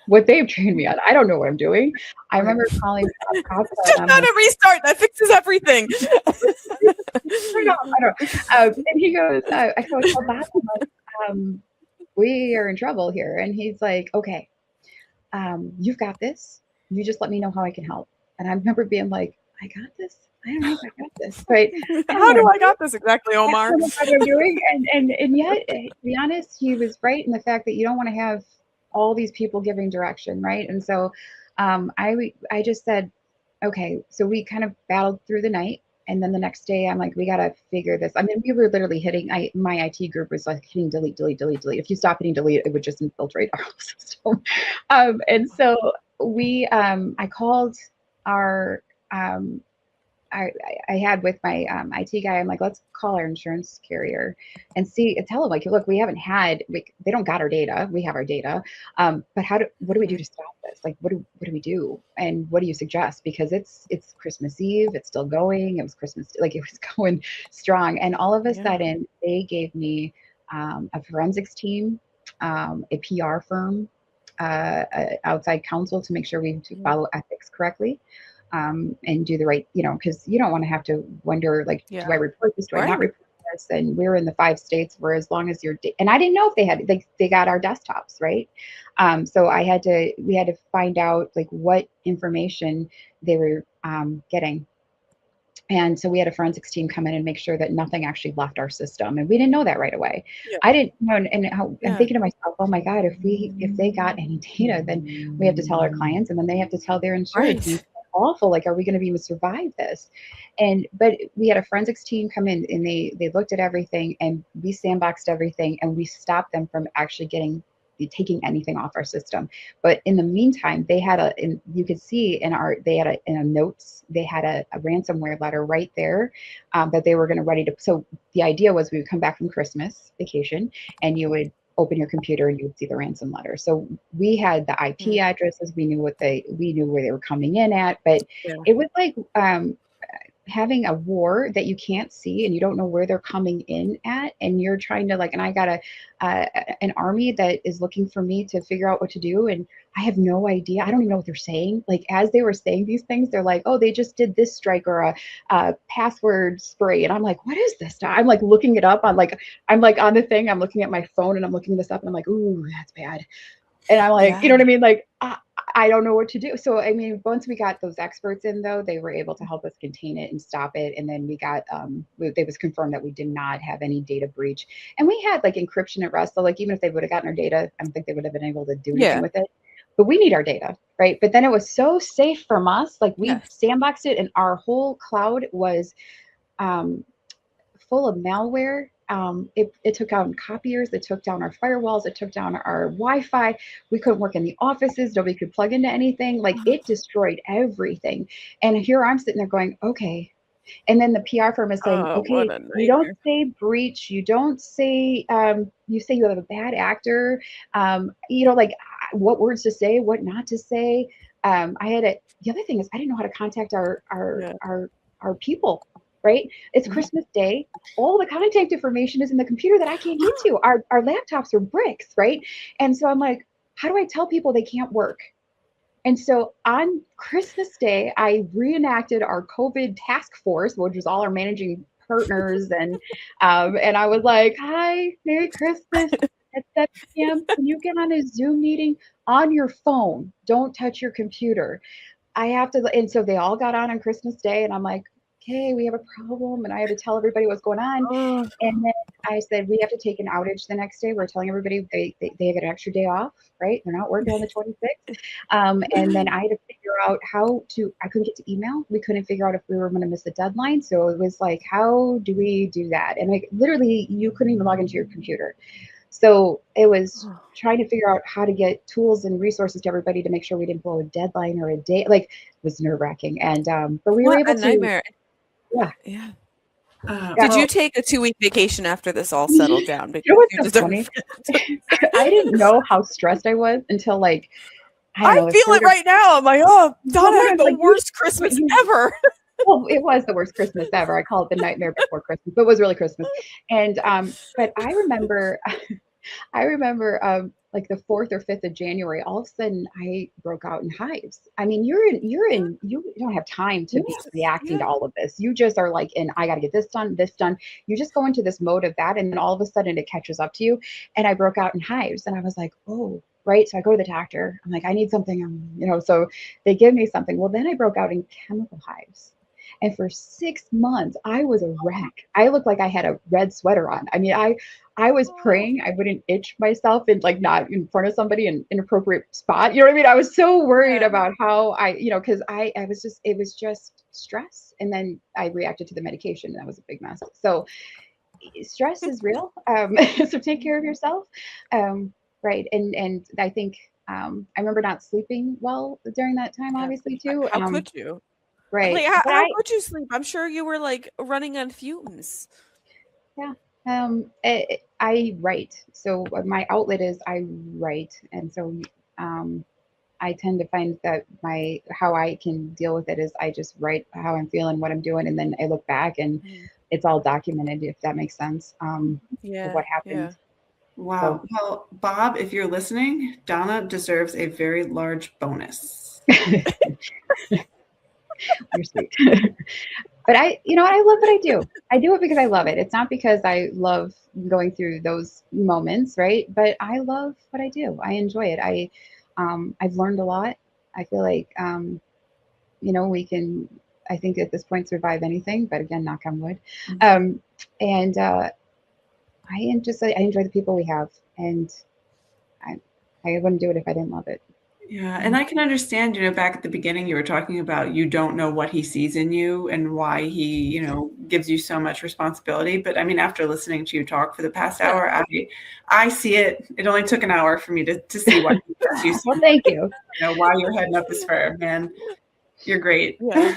what they've trained me on. I don't know what I'm doing. I remember calling just not a restart that fixes everything. I know. And he goes, I called back, we are in trouble here. And he's like, okay, you've got this. you just let me know how I can help. And I remember being like, I got this. I don't know if I got this, right? How do I got this exactly, I Omar? don't know what I'm doing. And yet, to be honest, he was right in the fact that you don't want to have all these people giving direction, right? And so I just said, okay, so we kind of battled through the night. And then the next day, I'm like, we got to figure this. I mean, we were literally hitting, my IT group was like hitting delete, delete, delete, delete. If you stop hitting delete, it would just infiltrate our whole system. And so I called our, I had with my IT guy, I'm like, let's call our insurance carrier and tell them like, look, we haven't had, they don't got our data. We have our data. But what do we do to stop this? Like, what do we do? And what do you suggest? Because it's Christmas Eve. It's still going. It was Christmas. Like it was going strong. And all of a sudden they gave me a forensics team, a PR firm, outside counsel to make sure we follow ethics correctly. And do the right, because you don't want to have to wonder, like, do I report this? Do I not report this? And we're in the 5 states where as long as and I didn't know if they got our desktops, right? So we had to find out like what information they were getting. And so we had a forensics team come in and make sure that nothing actually left our system. And we didn't know that right away. I didn't know. And I'm thinking to myself, oh my God, if they got any data, then we have to tell our clients and then they have to tell their insurance. Right. Awful. Like, are we going to be able to survive this? But we had a forensics team come in and they looked at everything and we sandboxed everything and we stopped them from actually taking anything off our system. But in the meantime, they had you could see in a notes, they had a ransomware letter right there that they were going to so the idea was we would come back from Christmas vacation and you would open your computer and you would see the ransom letter. So we had the IP addresses, we knew where they were coming in at, but it was like having a war that you can't see and you don't know where they're coming in at, and you're trying to and I got an army that is looking for me to figure out what to do, and I have no idea. I don't even know what they're saying. Like, as they were saying these things, they're like, oh, they just did this strike or a password spray, and I'm like, what is this? I'm like looking it up on I'm like on the thing, I'm looking at my phone and I'm looking this up and I'm like, ooh, that's bad. And I'm like, you know what I mean? Like, I don't know what to do. So, I mean, once we got those experts in, though, they were able to help us contain it and stop it. And then we got, it was confirmed that we did not have any data breach. And we had encryption at rest. So even if they would have gotten our data, I don't think they would have been able to do anything with it. But we need our data, right? But then it was so safe from us. We sandboxed it and our whole cloud was full of malware. It took down copiers, it took down our firewalls, it took down our Wi-Fi. We couldn't work in the offices. Nobody could plug into anything. It destroyed everything. And here I'm sitting there going, okay. And then the PR firm is saying, okay, you don't say breach. You don't say, you say you have a bad actor. What words to say, what not to say. The other thing is I didn't know how to contact our people. Right? It's Christmas Day. All the contact information is in the computer that I can't get to. Our laptops are bricks, right? And so I'm like, how do I tell people they can't work? And so on Christmas Day, I reenacted our COVID task force, which was all our managing partners. And I was like, hi, Merry Christmas. At 7 p.m., can you get on a Zoom meeting on your phone? Don't touch your computer. And so they all got on Christmas Day and I'm like, okay, we have a problem. And I had to tell everybody what's going on. And then I said, we have to take an outage the next day. We're telling everybody they get an extra day off, right? They're not working on the 26th. And then I had to figure out I couldn't get to email. We couldn't figure out if we were going to miss the deadline. So it was like, how do we do that? And literally you couldn't even log into your computer. So it was trying to figure out how to get tools and resources to everybody to make sure we didn't blow a deadline or a day. It was nerve wracking. And, but we were able to. Nightmare. Yeah. Did you take a 2-week vacation after this all settled down? You know what's so funny? I didn't know how stressed I was until I feel it right now. I'm like, oh, Donna had the worst Christmas ever. Well, it was the worst Christmas ever. I call it the nightmare before Christmas, but it was really Christmas. And but I remember the 4th or 5th of January, all of a sudden I broke out in hives. I mean, you don't have time to be reacting to all of this. You just are I got to get this done. You just go into this mode of that. And then all of a sudden it catches up to you. And I broke out in hives and I was like, oh, right? So I go to the doctor. I'm like, I need something, so they give me something. Well, then I broke out in chemical hives. And for 6 months, I was a wreck. I looked like I had a red sweater on. I mean, I was praying I wouldn't itch myself and like not in front of somebody in an inappropriate spot. You know what I mean? I was so worried about how because it was just stress. And then I reacted to the medication. And that was a big mess. So stress is real. So take care of yourself. Right. And I think I remember not sleeping well during that time, obviously, too. How could you? Right. Like, how could you sleep? I'm sure you were like running on fumes. Yeah. I write. So my outlet is I write. And so I tend to find that how I can deal with it is I just write how I'm feeling, what I'm doing, and then I look back and it's all documented, if that makes sense. Of what happened. Yeah. Wow. So, well, Bob, if you're listening, Donna deserves a very large bonus. You're sweet. But I love what I do. I do it because I love it. It's not because I love going through those moments, right? But I love what I do. I enjoy it. I've learned a lot. I feel like, we can, I think at this point, survive anything, but again, knock on wood. I enjoy the people we have, and I wouldn't do it if I didn't love it. Yeah. And I can understand, back at the beginning, you were talking about you don't know what he sees in you and why he, gives you so much responsibility. But I mean, after listening to you talk for the past hour, I see it. It only took an hour for me to see what you see. Well, thank you. Why you're heading up this firm, man. You're great. Yeah.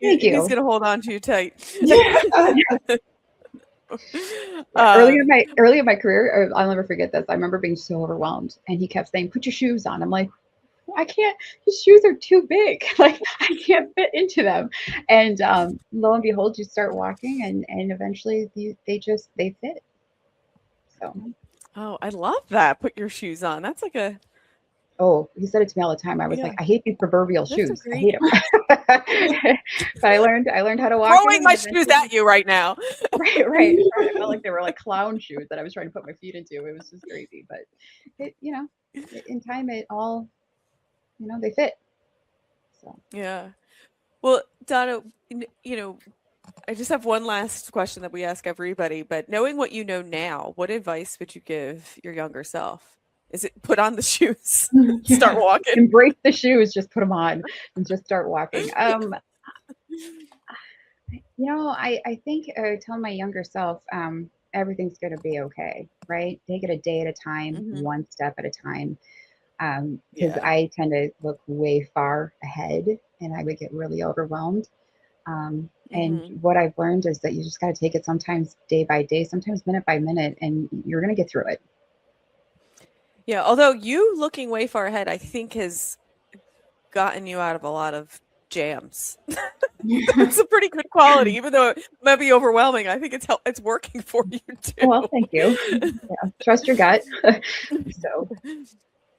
Thank you. He's going to hold on to you tight. Early in my career, I'll never forget this. I remember being so overwhelmed, and he kept saying, "Put your shoes on." I'm like, I can't. His shoes are too big. Like I can't fit into them. And lo and behold, you start walking, and eventually they fit. So. Oh, I love that. Put your shoes on. That's like a. Oh, he said it to me all the time. I was like, I hate these proverbial shoes. I hate them. But I learned how to walk. Throwing my shoes at you right now. Right. I felt like they were like clown shoes that I was trying to put my feet into. It was just crazy. But in time, it all, they fit. So. Yeah. Well, Donna, I just have one last question that we ask everybody. But knowing what you know now, what advice would you give your younger self? Is it put on the shoes, start walking? Embrace the shoes, just put them on and just start walking. I think tell my younger self, everything's going to be okay, right? Take it a day at a time, one step at a time. Because I tend to look way far ahead and I would get really overwhelmed. And what I've learned is that you just got to take it sometimes day by day, sometimes minute by minute, and you're going to get through it. Yeah, although you looking way far ahead, I think has gotten you out of a lot of jams. It's a pretty good quality, even though it might be overwhelming. I think it's working for you too. Well, thank you. Yeah, trust your gut. So,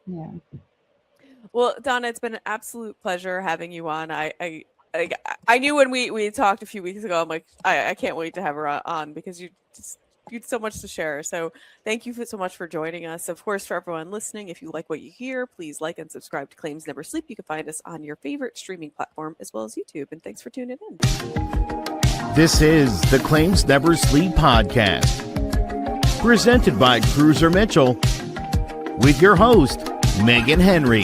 yeah. Well, Donna, it's been an absolute pleasure having you on. I knew when we talked a few weeks ago, I'm like, I can't wait to have her on because you had so much to share. So thank you so much for joining us. Of course, for everyone listening, if you like what you hear, please like and subscribe to Claims Never Sleep. You can find us on your favorite streaming platform as well as YouTube. And thanks for tuning in. This is the Claims Never Sleep podcast, presented by Cruiser Mitchell, with your host, Megan Henry.